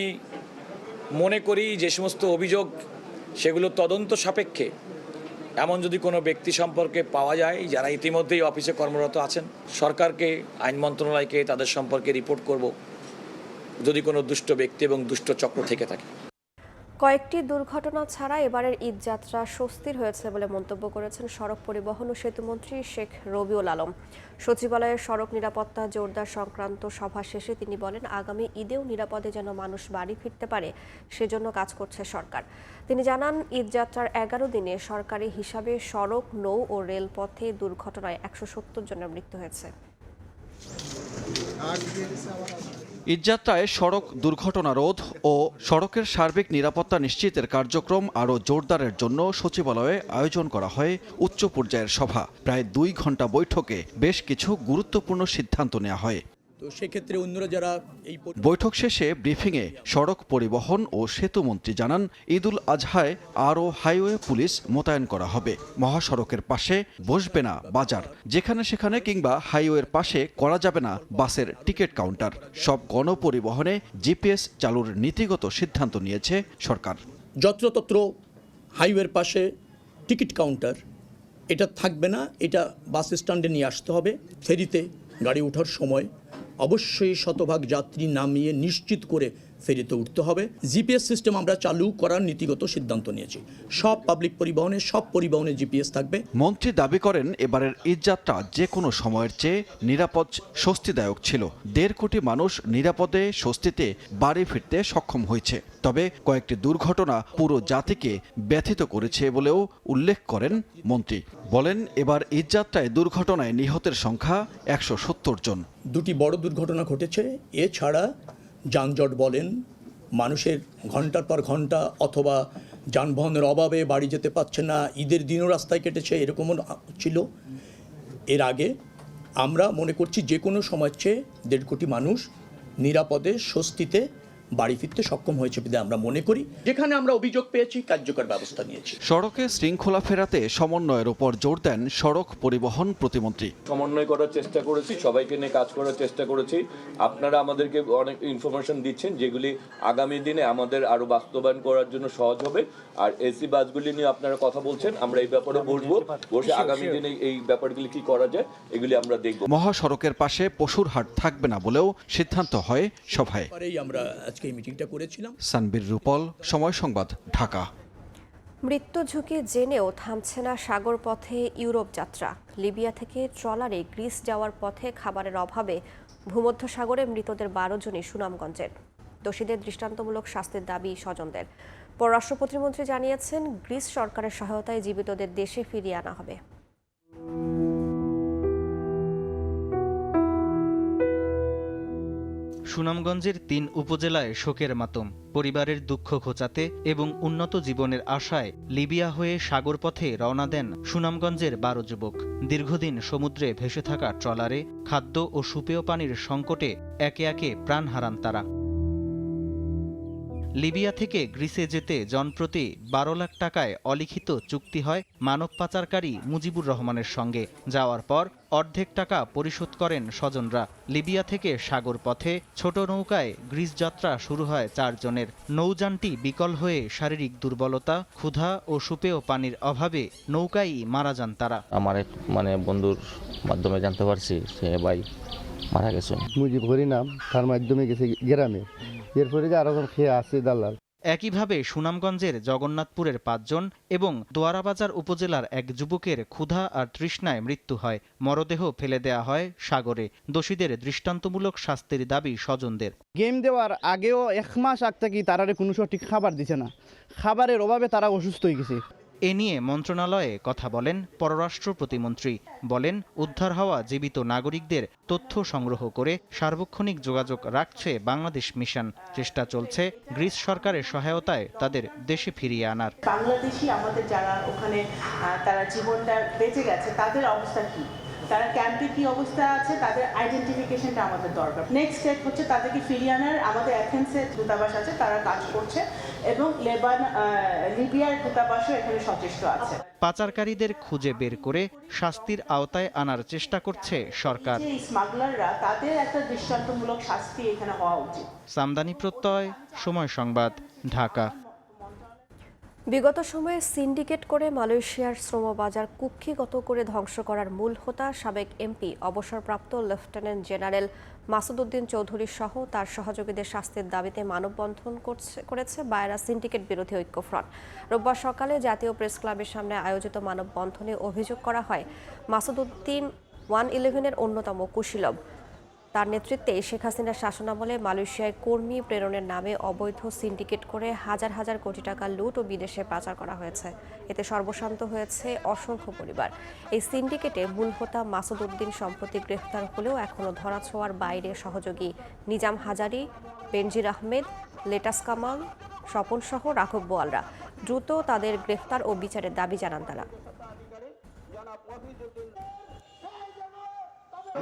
মনে করি যে সমস্ত অভিযোগ সেগুলো তদন্ত সাপেক্ষে এমন যদি কোনো ব্যক্তি সম্পর্কে পাওয়া যায় যারা ইতিমধ্যেই অফিসে কর্মরত আছেন, সরকারকে, আইন মন্ত্রণালয়কে তাদের সম্পর্কে রিপোর্ট করব যদি কোনো দুষ্ট ব্যক্তি এবং দুষ্ট চক্র থেকে থাকে। কয়েকটি দুর্ঘটনা ছাড়া এবারের ঈদ যাত্রা স্বস্তির হয়েছে বলে মন্তব্য করেছেন সড়ক পরিবহন ও সেতুমন্ত্রী শেখ রবিউল আলম। সচিবালয়ের সড়ক নিরাপত্তা জোরদার সংক্রান্ত সভা শেষে তিনি বলেন, আগামী ঈদেও নিরাপদে যেন মানুষ বাড়ি ফিরতে পারে সেজন্য কাজ করছে সরকার। তিনি জানান, ঈদ যাত্রার 11 দিনে সরকারি হিসাবে সড়ক, নৌ ও রেলপথে দুর্ঘটনায় 170 জনের মৃত্যু হয়েছে। ঈদযাত্রায় সড়ক দুর্ঘটনা রোধ ও সড়কের সার্বিক নিরাপত্তা নিশ্চিতের কার্যক্রম আরও জোরদারের জন্য সচিবালয়ে আয়োজন করা হয় উচ্চ পর্যায়ের সভা। প্রায় 2 ঘণ্টা বৈঠকে বেশ কিছু গুরুত্বপূর্ণ সিদ্ধান্ত নেওয়া হয়। তো সেক্ষেত্রে অন্যরা যারা এই বৈঠক শেষে ব্রিফিংয়ে সড়ক পরিবহন ও সেতুমন্ত্রী জানান, ঈদুল আজহায় আরও হাইওয়ে পুলিশ মোতায়েন করা হবে। মহাসড়কের পাশে বসবে না বাজার, যেখানে সেখানে কিংবা হাইওয়ের পাশে করা যাবে না বাসের টিকিট কাউন্টার। সব গণপরিবহনে জিপিএস চালুর নীতিগত সিদ্ধান্ত নিয়েছে সরকার। যত্রতত্র হাইওয়ের পাশে টিকিট কাউন্টার এটা থাকবে না, এটা বাস স্ট্যান্ডে নিয়ে আসতে হবে। ফেরিতে গাড়ি ওঠার সময় অবশ্যই শতভাগ যাত্রী নামিয়ে নিশ্চিত করে ফেরিতে উঠতে হবে। জিপিএস সিস্টেম আমরা চালু করার নীতিগত সিদ্ধান্ত নিয়েছি। সব পাবলিক পরিবহনে, সব পরিবহনে জিপিএস থাকবে। মন্ত্রী দাবি করেন, এবারের ঈদযাত্রা যে কোনো সময়ের চেয়ে নিরাপদ, স্বস্তিদায়ক ছিল। 1.5 কোটি মানুষ নিরাপদে স্বস্তিতে বাড়ি ফিরতে সক্ষম হয়েছে। তবে কয়েকটি দুর্ঘটনা পুরো জাতিকে ব্যথিত করেছে বলেও উল্লেখ করেন মন্ত্রী। বলেন, এবার ঈদযাত্রায় দুর্ঘটনায় নিহতের সংখ্যা 170 জন। 2টি বড় দুর্ঘটনা ঘটেছে। এছাড়া যানজট বলেন, মানুষের ঘন্টার পর ঘন্টা অথবা যানবাহনের অভাবে বাড়ি যেতে পারছে না, ঈদের দিনও রাস্তায় কেটেছে, এরকমও ছিল। এর আগে আমরা মনে করছি যে কোনো সময়ের চেয়ে 1.5 কোটি মানুষ নিরাপদে স্বস্তিতে বাড়ি ফিরতে সক্ষম হয়েছে বলে আমরা মনে করি। যেখানে আমরা অভিযোগ পেয়েছি কার্যকর ব্যবস্থা নিয়েছি। সড়কে শৃঙ্খলা ফেরাতে সমন্বয়ের উপর জোর দেন সড়ক পরিবহন প্রতিমন্ত্রী। সমন্বয় করার চেষ্টা করেছি, সবাইকে নিয়ে কাজ করার চেষ্টা করেছি। আপনারা আমাদেরকে অনেক ইনফরমেশন দিচ্ছেন যেগুলি আগামী দিনে আমাদের আরো বাস্তবায়ন করার জন্য সহজ হবে। আর এসি বাসগুলি নিয়ে আপনারা কথা বলছেন, আমরা এই ব্যাপারে বসে আগামী দিনে এই ব্যাপারগুলি কি করা যায় এগুলি আমরা দেখব। মহাসড়কের পাশে পশুর হাট থাকবে না বলেও সিদ্ধান্ত হয় সভায়। আমরা আজকে এই মিটিংটা করেছিলাম। সানবীর রূপল, সময় সংবাদ, ঢাকা। মৃত্যু ঝুঁকি জেনেও থামছে না সাগর পথে ইউরোপ যাত্রা। লিবিয়া থেকে ট্রলারে গ্রিস যাওয়ার পথে খাবারের অভাবে ভূমধ্যসাগরে মৃতদের 12 জনই সুনামগঞ্জের। দোষীদের দৃষ্টান্তমূলক শাস্তির দাবি স্বজনদের। পররাষ্ট্র প্রতিমন্ত্রী জানিয়েছেন, গ্রিস সরকারের সহায়তায় জীবিতদের দেশে ফিরিয়ে আনা হবে। সুনামগঞ্জের 3 উপজেলায় শোকের মাতম। পরিবারের দুঃখ ঘোচাতে এবং উন্নত জীবনের আশায় লিবিয়া হয়ে সাগরপথে রওনা দেন সুনামগঞ্জের 12 যুবক। দীর্ঘদিন সমুদ্রে ভেসে থাকা ট্রলারে খাদ্য ও সুপেয় পানির সংকটে একে একে প্রাণ হারান তারা। লিবিয়া থেকে গ্রিসে যেতে জনপ্রতি 12 লাখ টাকায় অলিখিত চুক্তি হয় মানব পাচারকারী মুজিবুর রহমানের সঙ্গে। যাওয়ার পর অর্ধেক টাকা পরিশোধ করেন স্বজনরা। লিবিয়া থেকে সাগর পথে ছোট নৌকায় গ্রিস যাত্রা শুরু হয় 4 জনের। নৌযানটি বিকল হয়ে শারীরিক দুর্বলতা, ক্ষুধা ও সুপেয় পানির অভাবে নৌকায় মারা যান তারা। আমার এক বন্ধুর মাধ্যমে জানতে পারছি সে ভাই মারা গেছে। মুজিব নাম, তার মাধ্যমে গেছে গ্রামে, এরপরে যে আরো খেয়ে আসছে দালাল। একইভাবে সুনামগঞ্জের জগন্নাথপুরের 5 জন এবং দোয়ারাবাজার উপজেলার 1 যুবকের ক্ষুধা আর তৃষ্ণায় মৃত্যু হয়। মরদেহ ফেলে দেয়া হয় সাগরে। দোষীদের দৃষ্টান্তমূলক শাস্তির দাবি স্বজনদের। গেম দেওয়ার আগেও 1 মাস আগ থেকে তারারে কোনো সঠিক খাবার দিছে না, খাবারের অভাবে তারা অসুস্থ হয়ে গেছে। এ নিয়ে মন্ত্রণালয়ে কথা বলেন পররাষ্ট্র প্রতিমন্ত্রী। বলেন, উদ্ধার হওয়া জীবিত নাগরিকদের তথ্য সংগ্রহ করে সার্বক্ষণিক যোগাযোগ রাখছে বাংলাদেশ মিশন। চেষ্টা চলছে গ্রিস সরকারের সহায়তায় তাদের দেশে ফিরিয়ে আনার। বাংলাদেশি আমাদের যারা ওখানে তারা জীবনটা বেঁচে গেছে তাদের অবস্থা কি, তারা ক্যাম্পে কি অবস্থা আছে, তাদের আইডেন্টিফিকেশনটা আমাদের দরকার। নেক্সট স্টেপ হচ্ছে তাদেরকে ফিরিয়ে আনার। আমাদের অ্যাথেন্সের দূতাবাস আছে, তারা কাজ করছে এবং লিবিয়ার দূতাবাসও এখানে সচেষ্ট আছে। পাচারকারীদের খুঁজে বের করে শাস্তির আওতায় আনার চেষ্টা করছে সরকার। এই স্মাগলাররা, তাদের একটা দৃষ্টান্তমূলক শাস্তি এখানে হওয়া উচিত। সামদানি প্রত্যয়, সময় সংবাদ, ঢাকা। বিগত সময়ে সিন্ডিকেট করে মালয়েশিয়ার শ্রমবাজার কুক্ষিগত করে ধ্বংস করার মূল হোতা সাবেক এমপি অবসরপ্রাপ্ত লেফটেন্যান্ট জেনারেল মাসুদ উদ্দিন চৌধুরী সহ তার সহযোগীদের শাস্তির দাবিতে মানববন্ধন করেছে বায়রা সিন্ডিকেট বিরোধী ঐক্য ফ্রন্ট। রোববার সকালে জাতীয় প্রেস ক্লাবের সামনে আয়োজিত মানববন্ধনে অভিযোগ করা হয়, মাসুদ উদ্দিন 111-এর অন্যতম কুশীলব। তার নেতৃত্বে শেখ হাসিনার শাসনামলে মালয়েশিয়ায় কর্মী প্রেরণের নামে অবৈধ সিন্ডিকেট করে হাজার হাজার কোটি টাকা লুট ও বিদেশে পাচার করা হয়েছে। এতে সর্বশান্ত হয়েছে অসংখ্য পরিবার। এই সিন্ডিকেটে মূল হোতা মাসুদ উদ্দিন সম্প্রতি গ্রেফতার হলেও এখনও ধরাছোঁয়ার বাইরে সহযোগী নিজাম হাজারি, বেনজির আহমেদ, লেটাস কামাল, স্বপন সহ রাঘব বোয়ালরা। দ্রুত তাদের গ্রেফতার ও বিচারের দাবি জানান তারা।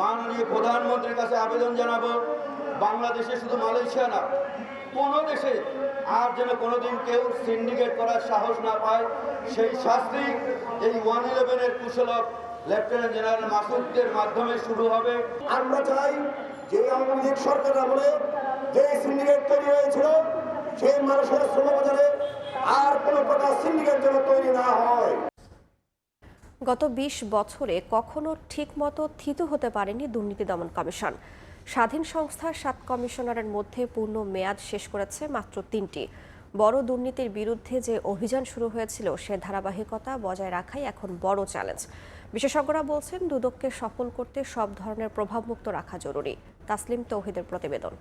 মাননীয় প্রধানমন্ত্রীর কাছে আবেদন জানাবো, বাংলাদেশে শুধু মালয়েশিয়া না, কোনো দেশে আর যেন কোনোদিন কেউ সিন্ডিকেট করার সাহস না পায়। সেই শাস্তি এই 111-এর কুশলক লেফটেন্যান্ট জেনারেল মাসুদের মাধ্যমে শুরু হবে। আমরা চাই যে আওয়ামী লীগ সরকার আমলে যে সিন্ডিকেট তৈরি হয়েছিল, সেই মানুষের শ্রমবাজারে আর কোনো প্রকার সিন্ডিকেট যেন তৈরি না হয়। গত 20 বছরে কখনো ঠিকমতো থিতু হতে পারেনি দুর্নীতি দমন কমিশন। স্বাধীন সংস্থার 7 কমিশনারের মধ্যে পূর্ণ মেয়াদ শেষ করেছে মাত্র 3টি। বড় দুর্নীতির বিরুদ্ধে যে অভিযান শুরু হয়েছিল সে ধারাবাহিকতা বজায় রাখাই এখন বড় চ্যালেঞ্জ। বিশেষজ্ঞরা বলছেন, দুদককে সফল করতে সব ধরনের প্রভাবমুক্ত রাখা জরুরি। তাসলিম তৌহিদের প্রতিবেদন।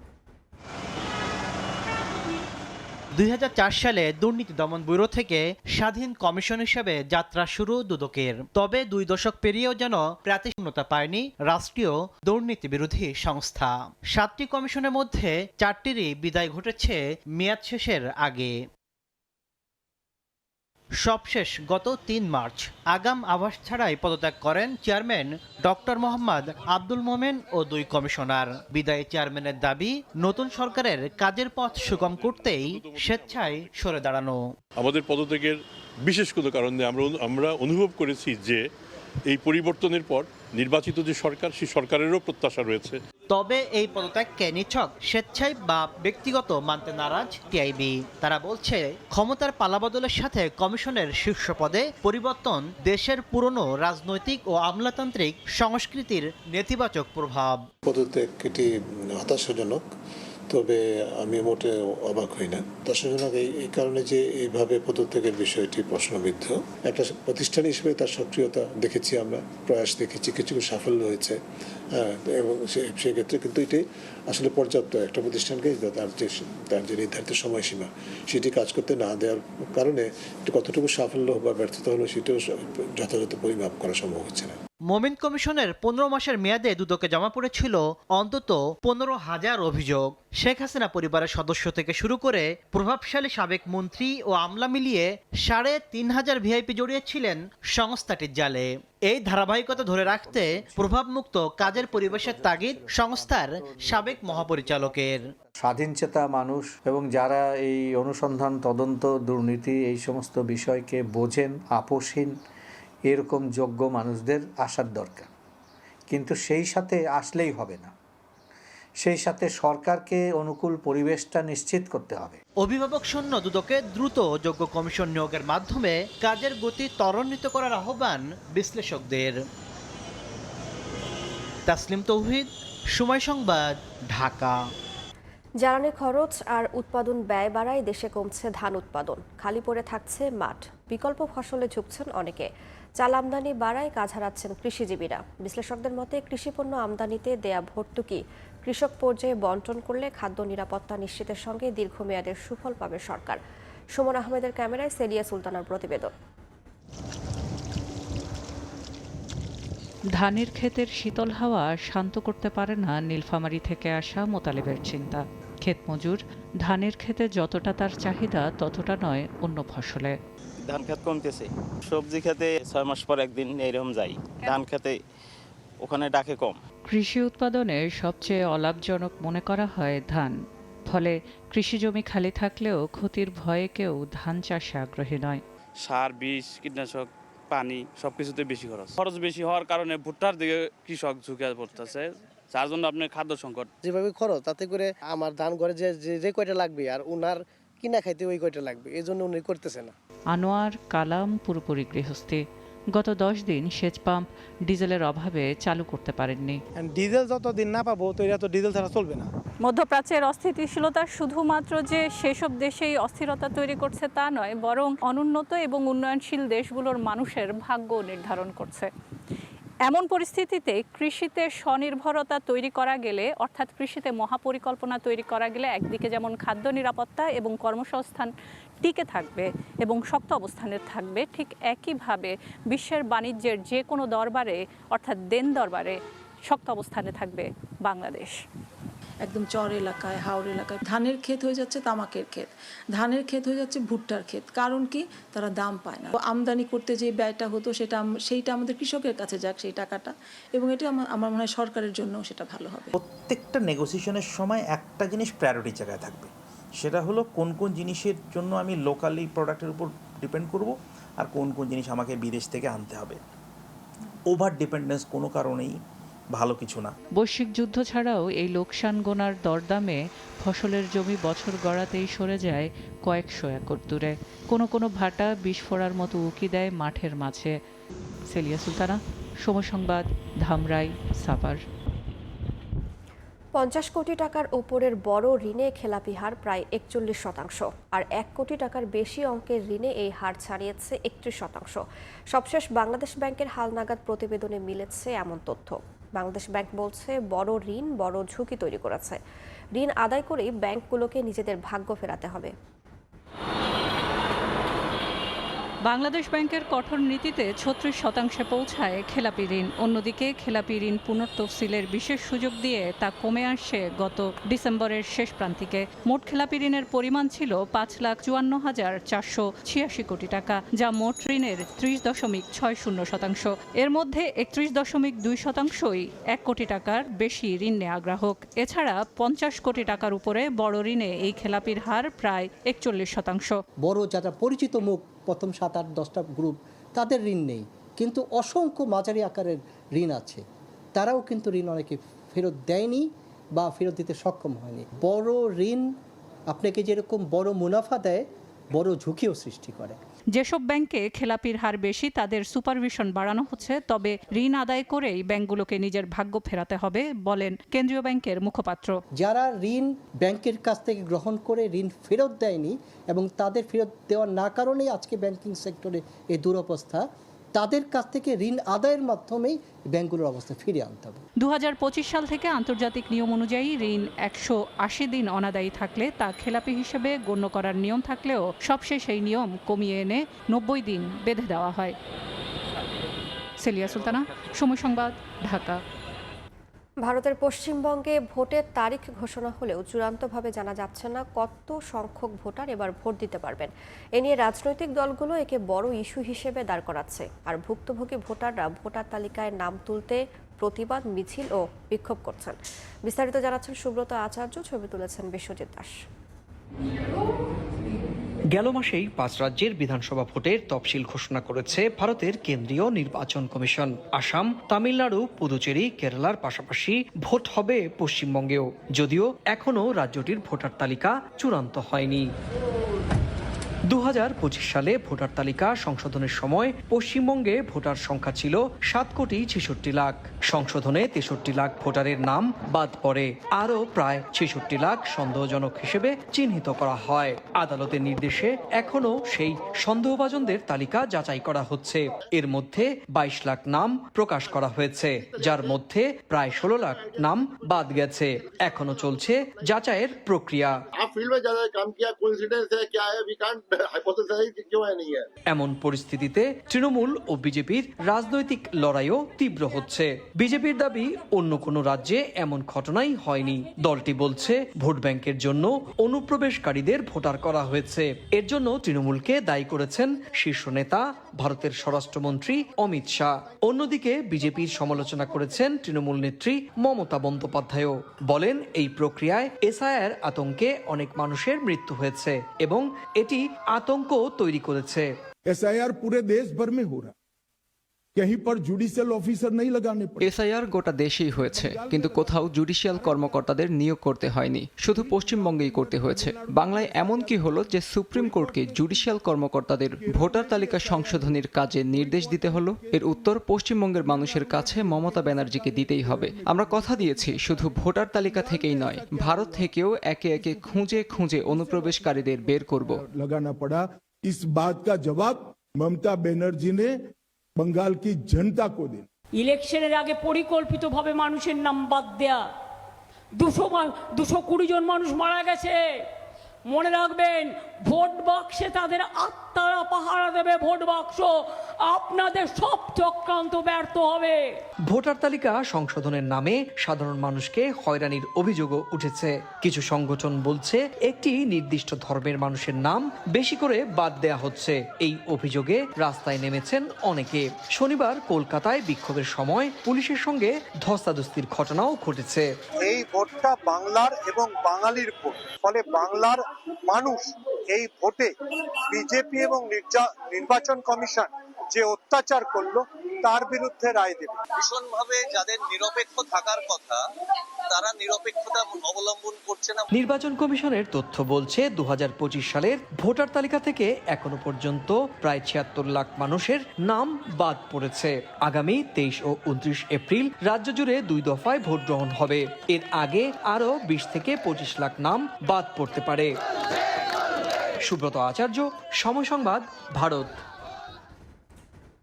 2004 সালে দুর্নীতি দমন ব্যুরো থেকে স্বাধীন কমিশন হিসেবে যাত্রা শুরু দুদকের। তবে 2 দশক পেরিয়েও যেন প্রাতিষ্ঠানিকতা পায়নি রাষ্ট্রীয় দুর্নীতি বিরোধী সংস্থা। 7টি কমিশনের মধ্যে 4টিরই বিদায় ঘটেছে মেয়াদ শেষের আগে। সবশেষ গত ৩ মার্চ আগাম আভাস ছাড়াই পদত্যাগ করেন চেয়ারম্যান ডক্টর মোহাম্মদ আব্দুল মোমেন ও 2 কমিশনার। বিদায়ী চেয়ারম্যানের দাবি, নতুন সরকারের কাজের পথ সুগম করতেই স্বেচ্ছায় সরে দাঁড়ানো। আমাদের পদত্যাগের বিশেষ কোনো কারণ নেই। আমরা অনুভব করেছি যে এই পরিবর্তনের পর নির্বাচিত যে সরকার, সেই সরকারেরও প্রত্যাশা রয়েছে। তবে এই পদত্যাগকে নিছক স্বেচ্ছায় বা ব্যক্তিগত মানতে নারাজ টিআইবি। তারা বলছে, ক্ষমতার পালাবদলের সাথে কমিশনের শীর্ষ পদে পরিবর্তন দেশের পুরনো রাজনৈতিক ও আমলাতান্ত্রিক সংস্কৃতির নেতিবাচক প্রভাব। পদত্যাগ এটি হতাশাজনক, তবে আমি মোটে অবাক হই না। হতাশাজনক এই কারণে যে এইভাবে পদত্যাগের বিষয়টি প্রশ্নবিদ্ধ। একটা প্রতিষ্ঠান হিসেবে তার সক্রিয়তা দেখেছি, আমরা প্রয়াস দেখেছি, কিছু সাফল্য হয়েছে, এবং সেক্ষেত্রে কিন্তু এটি আসলে পর্যাপ্ত একটা প্রতিষ্ঠানকে তার যে নির্ধারিত সময়সীমা সেটি কাজ করতে না দেওয়ার কারণে কতটুকু সাফল্য বা ব্যর্থতা হলো সেটাও যথাযথ পরিমাপ করা সম্ভব হচ্ছে না। মোমেন কমিশনের 15 মাসের মেয়াদে দুদকে জমা পড়েছিল অন্তত 15,000 অভিযোগ। শেখ হাসিনা পরিবারের সদস্য থেকে শুরু করে প্রভাবশালী সাবেক মন্ত্রী ও আমলা মিলিয়ে 3,500 ভিআইপি জড়িয়েছিলেন সংস্থাটির জালে। এই ধারাবাহিকতা ধরে রাখতে প্রভাবমুক্ত কাজের পরিবেশের তাগিদ সংস্থার সাবেক মহাপরিচালকের। স্বাধীনচেতা মানুষ এবং যারা এই অনুসন্ধান, তদন্ত, দুর্নীতি এই সমস্ত বিষয়কে বোঝেন, আপোষহীন, এরকম যোগ্য মানুষদের আসার দরকার। কিন্তু সেই সাথে আসলেই হবে না, সেই সাথে সরকারকে অনুকূল পরিবেশটা নিশ্চিত করতে হবে। অভিভাবক শূন্য দুদকে দ্রুত যোগ্য কমিশন নিয়োগের মাধ্যমে কাজের গতি ত্বরান্বিত করার আহ্বান বিশ্লেষকদের। তাসলিম তৌহিদ, সময় সংবাদ, ঢাকা। জ্বালানি খরচ আর উৎপাদন ব্যয় বাড়ায় দেশে কমছে ধান উৎপাদন, খালি পড়ে থাকছে মাঠ, বিকল্প ফসলে ঝুঁকছেন অনেকে। চাল আমদানি বাড়ায় কাজ হারাচ্ছেন কৃষিজীবীরা। বিশ্লেষকদের মতে কৃষিপণ্য আমদানিতে দেয়া ভর্তুকি কৃষক পর্যায়ে বন্টন করলে খাদ্য নিরাপত্তা নিশ্চিতের সঙ্গে দীর্ঘমেয়াদের সুফল পাবে সরকার। সুমন আহমেদের ক্যামেরায় সেলিয়া সুলতানার প্রতিবেদন। ধানের ক্ষেতের শীতল হাওয়া শান্ত করতে পারে না নীলফামারী থেকে আসা মোতালেবের চিন্তা। ক্ষেত মজুর, ধানের ক্ষেতে যতটা তার চাহিদা ততটা নয় অন্য ফসলে। ধান ক্ষেত কমতেছে, সবজি খেতে 6 মাস পর একদিন এরকম যাই, ধান খেতে ওখানে ডাকে কম। কৃষি উৎপাদনে সবচেয়ে অলাভজনক মনে করা হয় ধান। ফলে কৃষি জমি খালি থাকলেও ক্ষতির ভয়ে কেউ ধান চাষে আগ্রহী নয়। সার, বিষ, কীটনাশক, পানি সবকিছুতে বেশি খরচ বেশি হওয়ার কারণে ভুট্টার দিকে কৃষক ঝুঁকে পড়তেছে, যার জন্য আপনার খাদ্য সংকট। যেভাবে খরচ, তাতে করে আমার ধান ঘরে যে কয়টা লাগবে আর উনার কিনা খাইতে ওই কয়টা লাগবে, এই জন্য উনি করতেছে না। আনোয়ার কালাম পুরোপুরি গৃহস্থী। গত 10 দিন সেচ পাম্প ডিজেলের অভাবে চালু করতে পারেননি। ডিজেল যতদিন না পাবো তো এটা তো ডিজেল ছাড়া চলবে না। মধ্যপ্রাচ্যের অস্থিতিশীলতা শুধুমাত্র যে সেসব দেশেই অস্থিরতা তৈরি করছে তা নয়, বরং অনুন্নত এবং উন্নয়নশীল দেশগুলোর মানুষের ভাগ্য নির্ধারণ করছে। এমন পরিস্থিতিতে কৃষিতে স্বনির্ভরতা তৈরি করা গেলে, অর্থাৎ কৃষিতে মহাপরিকল্পনা তৈরি করা গেলে একদিকে যেমন খাদ্য নিরাপত্তা এবং কর্মসংস্থান টিকে থাকবে এবং শক্ত অবস্থানে থাকবে, ঠিক একইভাবে বিশ্বের বাণিজ্যের যে কোনো দরবারে, অর্থাৎ দেন দরবারে শক্ত অবস্থানে থাকবে বাংলাদেশ। একদম চর এলাকায়, হাওড় এলাকায় ধানের ক্ষেত হয়ে যাচ্ছে তামাকের ক্ষেত, ধানের ক্ষেত হয়ে যাচ্ছে ভুট্টার ক্ষেত। কারণ কি? তারা দাম পায় না। আমদানি করতে যে ব্যয়টা হতো সেইটা আমাদের কৃষকের কাছে যাক সেই টাকাটা, এবং এটা আমার মনে হয় সরকারের জন্য সেটা ভালো হবে। প্রত্যেকটা নেগোসিয়েশনের সময় একটা জিনিস প্রায়োরিটি জায়গায় থাকবে, সেটা হলো কোন কোন জিনিসের জন্য আমি লোকালি প্রোডাক্টের উপর ডিপেন্ড করব আর কোন কোন জিনিস আমাকে বিদেশ থেকে আনতে হবে। ওভার ডিপেন্ডেন্স কোনো কারণেই ভালো কিছু না। বৈশ্বিক যুদ্ধ ছাড়াও এই লোকসান গোনার দরদামে ফসলের জমি বছর গড়াতেই সরে যায় কয়েকশো একর দূরে। কোনো ভাটা বিস্ফোরার মতো উকি দেয় মাঠের মাঝে। সেলিয়া সুলতানা, সময় সংবাদ, ধামরাই, সাভার। 50 কোটি টাকার উপরের বড় ঋণে খেলাপি হার প্রায় 41%, আর 1 কোটি টাকার বেশি অঙ্কের ঋণে এই হার ছাড়িয়েছে 31%। সবশেষ বাংলাদেশ ব্যাংকের হালনাগাদ প্রতিবেদনে মিলেছে এমন তথ্য। বাংলাদেশ ব্যাংক বলছে, বড় ঋণ বড় ঝুঁকি তৈরি করেছে। ঋণ আদায় করেই ব্যাংকগুলোকে নিজেদের ভাগ্য ফেরাতে হবে। বাংলাদেশ ব্যাংকের কঠোর নীতিতে 36% পৌঁছায় খেলাপি ঋণ। অন্যদিকে খেলাপি ঋণ পুনর্তফসিলের বিশেষ সুযোগ দিয়ে তা কমে আসে গত ডিসেম্বরের শেষ প্রান্তিকে। মোট খেলাপি ঋণের পরিমাণ ছিল 5,54,486 কোটি টাকা, যা মোট ঋণের 30.60%। এর মধ্যে 31.2%ই 1 কোটি টাকার বেশি ঋণ নেওয়া গ্রাহক। এছাড়া 50 কোটি টাকার উপরে বড় ঋণে এই খেলাপির হার প্রায় 41%। বড় যারা পরিচিত মুখ প্রথম 7-8-10টা গ্রুপ, তাদের ঋণ নেই, কিন্তু অসংখ্য মাঝারি আকারের ঋণ আছে। তারাও কিন্তু ঋণ অনেকে ফেরত দেয়নি বা ফেরত দিতে সক্ষম হয়নি। বড় ঋণ আপনাকে যেরকম বড় মুনাফা দেয়, বড় ঝুঁকিও সৃষ্টি করে। যেসব ব্যাংকে খেলাপির হার বেশি তাদের সুপারভিশন বাড়ানো হচ্ছে, তবে ঋণ আদায় করেই ব্যাংকগুলোকে নিজের ভাগ্য ফেরাতে হবে বলেন কেন্দ্রীয় ব্যাংকের মুখপাত্র। যারা ঋণ ব্যাংকের কাছ থেকে গ্রহণ করে ঋণ ফেরত দেয়নি এবং তাদের ফেরত দেওয়ার না কারণেই আজকে ব্যাংকিং সেক্টরে এই দুরবস্থা, তাদের কাছ থেকে ঋণ আদায়ের মাধ্যমেই ব্যাংকগুলোর অবস্থা ফিরিয়ে আনতে হবে। 2025 সাল থেকে আন্তর্জাতিক নিয়ম অনুযায়ী ঋণ 180 দিন অনাদায়ী থাকলে তা খেলাপি হিসেবে গণ্য করার নিয়ম থাকলেও সবশেষে এই নিয়ম কমিয়ে এনে 90 দিন বেঁধে দেওয়া হয়। সেলিয়া সুলতানা, সময় সংবাদ, ঢাকা। ভারতের পশ্চিমবঙ্গে ভোটের তারিখ ঘোষণা হলেও চূড়ান্তভাবে জানা যাচ্ছে না কত সংখ্যক ভোটার এবার ভোট দিতে পারবেন। এ নিয়ে রাজনৈতিক দলগুলো একে বড় ইস্যু হিসেবে দাঁড় করাচ্ছে। আর ভুক্তভোগী ভোটাররা ভোটার তালিকায় নাম তুলতে প্রতিবাদ মিছিল ও বিক্ষোভ করছেন। বিস্তারিত জানাচ্ছেন সুব্রত আচার্য, ছবি তুলেছেন বিশ্বজিৎ দাস। গেল মাসেই 5 রাজ্যের বিধানসভা ভোটের তফসিল ঘোষণা করেছে ভারতের কেন্দ্রীয় নির্বাচন কমিশন। আসাম, তামিলনাড়ু, পুদুচেরি, কেরালার পাশাপাশি ভোট হবে পশ্চিমবঙ্গেও, যদিও এখনও রাজ্যটির ভোটার তালিকা চূড়ান্ত হয়নি। 2025 সালে ভোটার তালিকা সংশোধনের সময় পশ্চিমবঙ্গে ভোটার সংখ্যা ছিল 7,66 লাখ। সংশোধনে 63 লাখ ভোটারের নাম বাদ পড়ে। আরও প্রায় 66 লাখ সন্দেহজনক হিসেবে চিহ্নিত করা হয়। আদালতের নির্দেশে এখনও সেই সন্দেহভাজনদের তালিকা যাচাই করা হচ্ছে। এর মধ্যে 22 লাখ নাম প্রকাশ করা হয়েছে, যার মধ্যে প্রায় 16 লাখ নাম বাদ গেছে। এখনো চলছে যাচাইয়ের প্রক্রিয়া। এমন পরিস্থিতিতে তৃণমূল ও বিজেপির রাজনৈতিক লড়াইও তীব্র হচ্ছে। বিজেপির দাবি অন্য কোনো রাজ্যে এমন ঘটনাই হয়নি। দলটি বলছে ভোট ব্যাংকের জন্য অনুপ্রবেশকারীদের ভোটার করা হয়েছে। এর জন্য তৃণমূলকে দায়ী করেছেন শীর্ষ নেতা ভারতের স্বরাষ্ট্রমন্ত্রী অমিত শাহ। অন্যদিকে বিজেপির সমালোচনা করেছেন তৃণমূল নেত্রী মমতা বন্দ্যোপাধ্যায়ও। বলেন এই প্রক্রিয়ায় এসআইআর আতঙ্কে অনেক মানুষের মৃত্যু হয়েছে এবং এটি আতঙ্ক তৈরি করেছে। एसआईआर पूरे देश भर में हो रहा, कहीं पर जुडिशियल ऑफिसर नहीं लगाने पड़े। এসআইআর গোটা দেশেই হয়েছে, কিন্তু কোথাও জুডিশিয়াল কর্মকর্তাদের নিয়োগ করতে হয়নি, শুধু পশ্চিমবঙ্গেই করতে হয়েছে। বাংলায় এমন কি হলো যে সুপ্রিম কোর্টকে জুডিশিয়াল কর্মকর্তাদের ভোটার তালিকা সংশোধনের কাজে নির্দেশ দিতে হলো? এর উত্তর পশ্চিমবঙ্গের মানুষের কাছে মমতা ব্যানার্জিকে দিতেই হবে। আমরা কথা দিয়েছি শুধু ভোটার তালিকা থেকেই নয়, ভারত থেকেও একে একে খুঁজে খুঁজে অনুপ্রবেশকারীদের বের করব। लगाना पड़ा। इस बात का जवाब ममता बनर्जी ने बंगाल की जनता को दिया। ইলেকশনের আগে পরিকল্পিতভাবে মানুষের নাম বাদ দেয়া, 220 জন মানুষ মারা গেছে। মনে রাখবেন, ভোট বাক্সে তাদের আত্মারা পাহারা দেবে। ভোট বাক্স আপনাদের সব চক্রান্ত ব্যর্থ হবে। ভোটার তালিকা সংশোধনের নামে সাধারণ মানুষকে হয়রানির অভিযোগও উঠেছে। কিছু সংগঠন বলছে একটি নির্দিষ্ট ধর্মের মানুষের নাম বেশি করে বাদ দেয়া হচ্ছে। এই অভিযোগে রাস্তায় নেমেছেন অনেকে। শনিবার কলকাতায় বিক্ষোভের সময় পুলিশের সঙ্গে ধস্তাধস্তির ঘটনাও ঘটেছে। এই ভোটটা বাংলার এবং বাঙালির ভোট, ফলে বাংলার মানুষ এই ভোটে বিজেপি এবং নির্বাচন কমিশন যে অত্যাচার করলো তার বিরুদ্ধে রায় দেবে। ভীষণভাবে যাদের নিরপেক্ষ থাকার কথা তারা নিরপেক্ষতা অবলম্বন করছে না। নির্বাচন কমিশনের তথ্য বলছে 2025 সালের ভোটার তালিকা থেকে এখনো পর্যন্ত প্রায় 76 লাখ মানুষের নাম বাদ পড়েছে। আগামী 23 ও 29 এপ্রিল রাজ্য জুড়ে 2 দফায় ভোট গ্রহণ হবে। এর আগে আরো 20 থেকে 25 লাখ নাম বাদ পড়তে পারে। সুব্রত আচার্য, সময় সংবাদ, ভারত।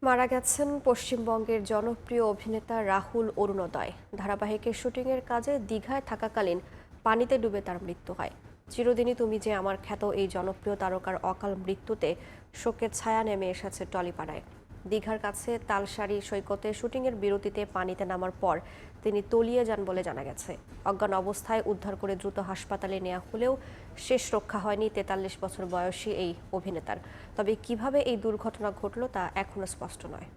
মারা গেছেন পশ্চিমবঙ্গের জনপ্রিয় অভিনেতা রাহুল অরুণোদয়। ধারাবাহিকের শুটিংয়ের কাজে দীঘায় থাকাকালীন পানিতে ডুবে তার মৃত্যু হয়। চিরদিনই তুমি যে আমার খ্যাত এই জনপ্রিয় তারকার অকাল মৃত্যুতে শোকের ছায়া নেমে এসেছে টলিপাড়ায়। দীঘার কাছে তালসারি সৈকতে শুটিংয়ের বিরতিতে পানিতে নামার পর তিনি তলিয়ে যান বলে জানা গেছে। অজ্ঞান অবস্থায় উদ্ধার করে দ্রুত হাসপাতালে নেওয়া হলেও শেষ রক্ষা হয়নি 43 বছর বয়সী এই অভিনেতার। তবে কিভাবে এই দুর্ঘটনা ঘটল তা এখনো স্পষ্ট নয়।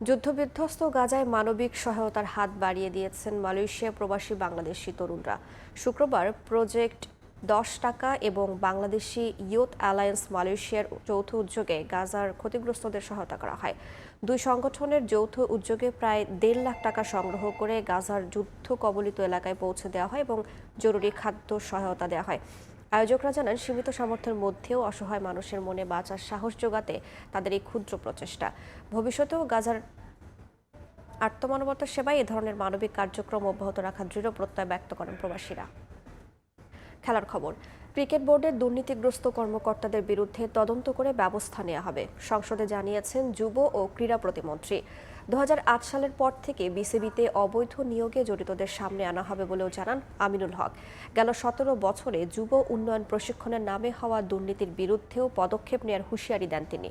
যুদ্ধবিধ্বস্ত গাজায় মানবিক সহায়তার হাত বাড়িয়ে দিয়েছেন মালয়েশিয়া প্রবাসী বাংলাদেশি তরুণরা। শুক্রবার প্রজেক্ট 10 টাকা এবং বাংলাদেশি ইয়ুথ অ্যালায়েন্স মালয়েশিয়ার যৌথ উদ্যোগে গাজার ক্ষতিগ্রস্তদের সহায়তা করা হয়। দুই সংগঠনের যৌথ উদ্যোগে প্রায় 1.5 লাখ টাকা সংগ্রহ করে গাজার যুদ্ধ কবলিত এলাকায় পৌঁছে দেওয়া হয় এবং জরুরি খাদ্য সহায়তা দেওয়া হয়। আয়োজকরা জানান, সীমিত সামর্থ্যের মধ্যেও অসহায় মানুষের মনে বাঁচার সাহস যোগাতে তাদের এই ক্ষুদ্র প্রচেষ্টা। ভবিষ্যতেও গাজার আত্মমানবতার সেবায় এ ধরনের মানবিক কার্যক্রম অব্যাহত রাখার দৃঢ় প্রত্যয় ব্যক্ত করেন প্রবাসীরা। খেলার খবর। ক্রিকেট বোর্ডের দুর্নীতিগ্রস্ত কর্মকর্তাদের বিরুদ্ধে তদন্ত করে ব্যবস্থা নেওয়া হবে, সংসদে জানিয়েছেন যুব ও ক্রীড়া প্রতিমন্ত্রী। 2008 সালের পর থেকে বিসিবিতে অবৈধ নিয়োগে জড়িতদের সামনে আনা হবে বলেও জানান আমিনুল হক। গেল 17 বছরে যুব উন্নয়ন প্রশিক্ষণের নামে হওয়া দুর্নীতির বিরুদ্ধেও পদক্ষেপ নেওয়ার হুঁশিয়ারি দেন তিনি।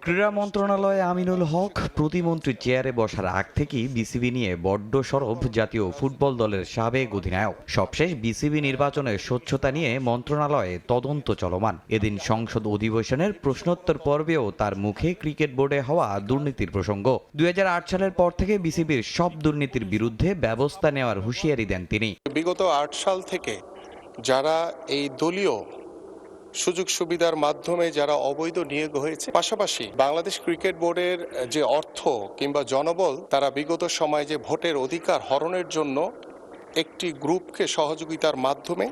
ক্রীড়া মন্ত্রণালয়ে আমিনুল হক প্রতিমন্ত্রী চেয়ারে বসার আগ থেকেই বিসিবি নিয়ে বড্ড সরব জাতীয় ফুটবল দলের সাবেক অধিনায়ক। সবশেষ বিসিবি নির্বাচনের স্বচ্ছতা নিয়ে মন্ত্রণালয়ে তদন্ত চলমান। এদিন সংসদ অধিবেশনের প্রশ্নোত্তর পর্বেও তার মুখে ক্রিকেট বোর্ডে হওয়া দুর্নীতির প্রসঙ্গ। 2008 সালের পর থেকে বিসিবির সব দুর্নীতির বিরুদ্ধে ব্যবস্থা নেওয়ার হুঁশিয়ারি দেন তিনি। বিগত 8 সাল থেকে যারা এই দলীয় সুযোগ সুবিধার মাধ্যমে যারা অবৈধ নিয়োগ হয়েছে, পাশাপাশি বাংলাদেশ ক্রিকেট বোর্ডের যে অর্থ কিংবা জনবল তারা বিগত সময়ে যে ভোটের অধিকার হরণের জন্য একটি গ্রুপকে সহযোগিতার মাধ্যমে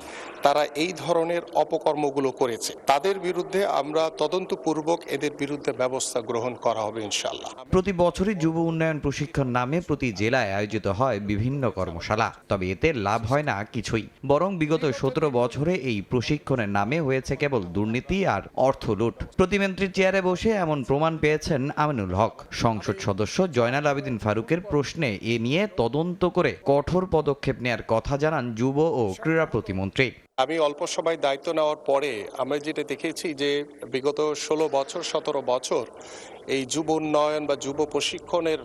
তারা এই ধরনের অপকর্মগুলো করেছে, তাদের বিরুদ্ধে আমরা তদন্তপূর্বক এদের বিরুদ্ধে ব্যবস্থা গ্রহণ করা হবে ইনশাআল্লাহ। প্রতি বছরই যুব উন্নয়ন প্রশিক্ষণ নামে প্রতি জেলায় আয়োজিত হয় বিভিন্ন কর্মশালা, তবে এতে লাভ হয় না কিছুই। বরং বিগত 17 বছরে এই প্রশিক্ষণের নামে হয়েছে কেবল দুর্নীতি আর অর্থ লুট। প্রতিমন্ত্রীর চেয়ারে বসে এমন প্রমাণ পেয়েছেন আমিনুল হক। সংসদ সদস্য জয়নাল আবেদিন ফারুকের প্রশ্নে এ নিয়ে তদন্ত করে কঠোর পদক্ষেপ নেয়ার কথা জানান যুব ও ক্রীড়া প্রতিমন্ত্রী। আমি অল্প সময় দায়িত্ব নেওয়ার পরে আমরা যেটা দেখেছি যে বিগত 17 বছর এই যুব উন্নয়ন বা যুব প্রশিক্ষণের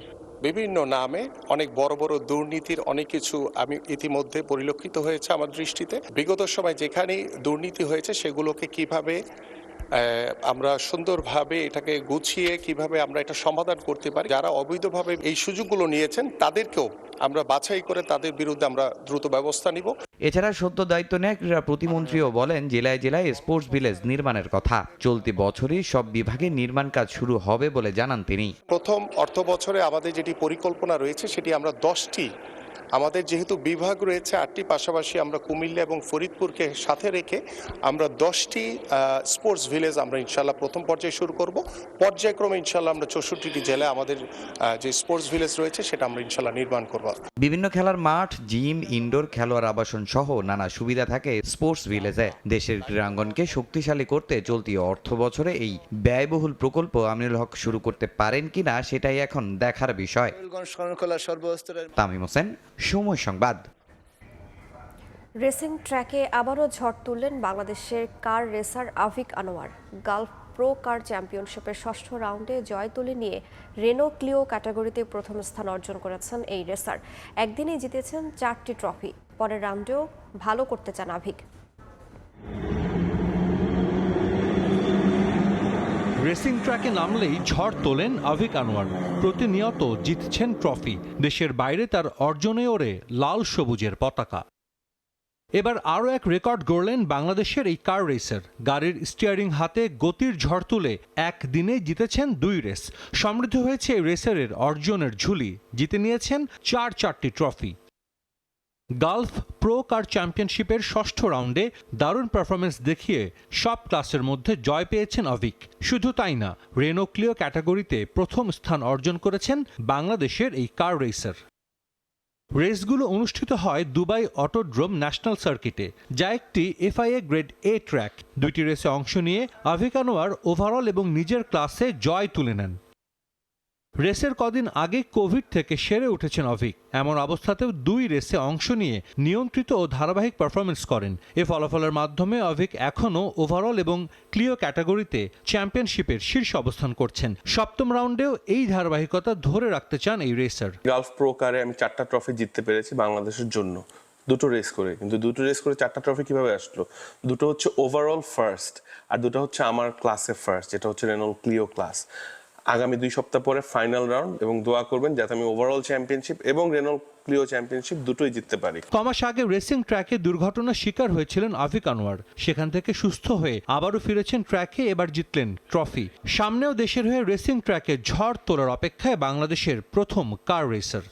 বিভিন্ন নামে অনেক বড় বড় দুর্নীতির অনেক কিছু আমি ইতিমধ্যে পরিলক্ষিত হয়েছে আমার দৃষ্টিতে। বিগত সময় যেখানে দুর্নীতি হয়েছে সেগুলোকে কিভাবে আমরা সুন্দরভাবে এটাকে গুছিয়ে কিভাবে আমরা এটা সমাধান করতে পারি, যারা অবৈধভাবে এই সুযোগগুলো নিয়েছেন তাদেরকেও আমরা বাছাই করে তাদের বিরুদ্ধে আমরা দ্রুত ব্যবস্থা নিব। এছাড়া সদ্য দায়িত্ব নেয় ক্রীড়া প্রতিমন্ত্রীও বলেন, জেলায় জেলায় স্পোর্টস ভিলেজ নির্মাণের কথা। চলতি বছরই সব বিভাগে নির্মাণ কাজ শুরু হবে বলে জানান তিনি। প্রথম অর্থ বছরে আমাদের যেটি পরিকল্পনা রয়েছে সেটি আমরা 10টি, আমাদের যেহেতু বিভাগ রয়েছে 8টি, পাশাপাশি আমরা কুমিল্লা এবং ফরিদপুরকে সাথে রেখে আমরা 10টি স্পোর্টস ভিলেজ আমরা ইনশাল্লাহ প্রথম পর্যায়ে শুরু করব। পর্যায়ক্রমে ইনশাল্লাহ আমরা 64টি জেলায় আমাদের যে স্পোর্টস ভিলেজ রয়েছে সেটা আমরা ইনশাল্লাহ নির্মাণ করব। বিভিন্ন খেলার মাঠ, জিম, ইনডোর খেলোয়াড় আবাসন সহ নানা সুবিধা থাকে স্পোর্টস ভিলেজে। দেশের ক্রীড়াঙ্গনকে শক্তিশালী করতে চলতি অর্থ বছরে এই ব্যয়বহুল প্রকল্প আমিনুল হক শুরু করতে পারেন কিনা সেটাই এখন দেখার বিষয়। তামিম হোসেন, সময় সংবাদ। রেসিং ট্র্যাকে আবারও ঝড় তুললেন বাংলাদেশের car racer Avik Anwar. Gulf Pro car চ্যাম্পিয়নশিপের 6ষ্ঠ রাউন্ডে জয় তুলে নিয়ে রেনো ক্লিও ক্যাটাগরিতে প্রথম স্থান অর্জন করেছেন এই রেসার। একদিনেই জিতেছেন 4টি ট্রফি। পরের রাউন্ডেও ভালো করতে চান আভিক। রেসিং ট্র্যাকে নামলেই ঝড় তোলেন আভিক আনোয়ার। প্রতিনিয়ত জিতছেন ট্রফি। দেশের বাইরে তার অর্জনে ওড়ে লাল সবুজের পতাকা। এবার আরও এক রেকর্ড গড়লেন বাংলাদেশের এই কার রেসার। গাড়ির স্টিয়ারিং হাতে গতির ঝড় তুলে একদিনে জিতেছেন 2 রেস। সমৃদ্ধ হয়েছে এই রেসারের অর্জনের ঝুলি। জিতে নিয়েছেন 4টি ট্রফি। গালফ প্রো কার চ্যাম্পিয়নশিপের 6ষ্ঠ রাউন্ডে দারুণ পারফরমেন্স দেখিয়ে সব ক্লাসের মধ্যে জয় পেয়েছেন আভিক। শুধু তাই না, রেনো ক্লিও ক্যাটাগরিতে প্রথম স্থান অর্জন করেছেন বাংলাদেশের এই কার রেসার। রেসগুলো অনুষ্ঠিত হয় দুবাই অটোড্রোম ন্যাশনাল সার্কিটে, যা একটি FIA গ্রেড A ট্র্যাক। 2টি রেসে অংশ নিয়ে আভিক আনোয়ার ওভারঅল এবং নিজের ক্লাসে জয় তুলে নেন। রেসের কদিন আগে কোভিড থেকে সেরে উঠেছেন অভিক। এমন অবস্থাতেও 2 রেসে অংশ নিয়ে নিয়ন্ত্রিত ও ধারাবাহিক পারফরমেন্স করেন। এ ফলাফলের মাধ্যমে অভিক এখনও ওভারঅল এবং ক্লিও ক্যাটাগরিতে চ্যাম্পিয়নশিপের শীর্ষ অবস্থান করছেন। 7ম রাউন্ডেও এই ধারাবাহিকতা ধরে রাখতে চান এই রেসার। গালফ প্রো কারে আমি 4টা ট্রফি জিততে পেরেছি বাংলাদেশের জন্য, 2টো রেস করে। কিন্তু 2টো রেস করে 4টা ট্রফি কিভাবে আসলো? 2টো হচ্ছে ওভারঅল ফার্স্ট, আর 2টো হচ্ছে আমার ক্লাসে ফার্স্ট, যেটা হচ্ছে রেনল্ট ক্লিও ক্লাস। আগামী 2 সপ্তাহ পরে ফাইনাল রাউন্ড, এবং দোয়া করবেন যাতে আমি ওভারঅল চ্যাম্পিয়নশিপ এবং রেনল্ট ক্লিও চ্যাম্পিয়নশিপ দুটোই জিততে পারি। কমাস আগে রেসিং ট্র্যাকে দুর্ঘটনার শিকার হয়েছিলেন আভিক আনোয়ার। সেখান থেকে সুস্থ হয়ে আবারও ফিরেছেন ট্র্যাকে, এবার জিতলেন ট্রফি। সামনেও দেশের হয়ে রেসিং ট্র্যাকে ঝড় তোলার অপেক্ষায় বাংলাদেশের প্রথম কার রেসার।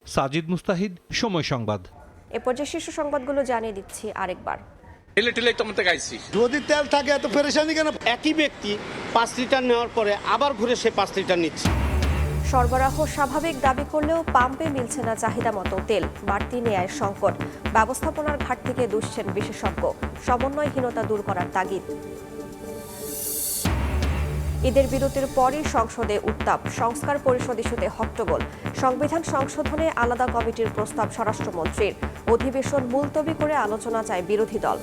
সাজিদ মুস্তাহিদ, সময় সংবাদ। এ পর্যায়ে শীর্ষ সংবাদগুলো জানিয়ে দিচ্ছি আরেকবার। যদি তেল থাকে এত পেরেশানি কেন? একই ব্যক্তি 5 লিটার নেওয়ার পরে আবার ঘুরে সে 5 লিটার নিচ্ছে। সরবরাহ স্বাভাবিক দাবি করলেও পাম্পে মিলছে না চাহিদা মতো তেল, বাড়তি নেয়ার সংকট। ব্যবস্থাপনার ঘাট থেকে দুষছেন বিশেষজ্ঞ। সমন্বয়হীনতা দূর করার তাগিদ। ঈদের বিরতির পরই সংসদে উত্তাপ, সংস্কার পরিষদ ইস্যুতে হট্টগোল। সংবিধান সংশোধনে আলাদা কমিটির প্রস্তাব স্বরাষ্ট্রমন্ত্রীর। অধিবেশন মুলতবি করে আলোচনা চায় বিরোধী দল।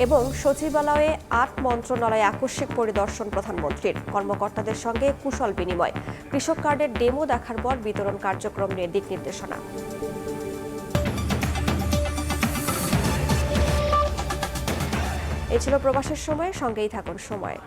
এবং সচিবালয়ে 8 মন্ত্রণালয়ে আকস্মিক পরিদর্শন প্রধানমন্ত্রীর। কর্মকর্তাদের সঙ্গে কুশল বিনিময়। কৃষক কার্ডের ডেমো দেখার পর বিতরণ কার্যক্রম নিয়ে দিক নির্দেশনা। এ ছিল প্রবাসের সময়, সঙ্গেই থাকুন সময়।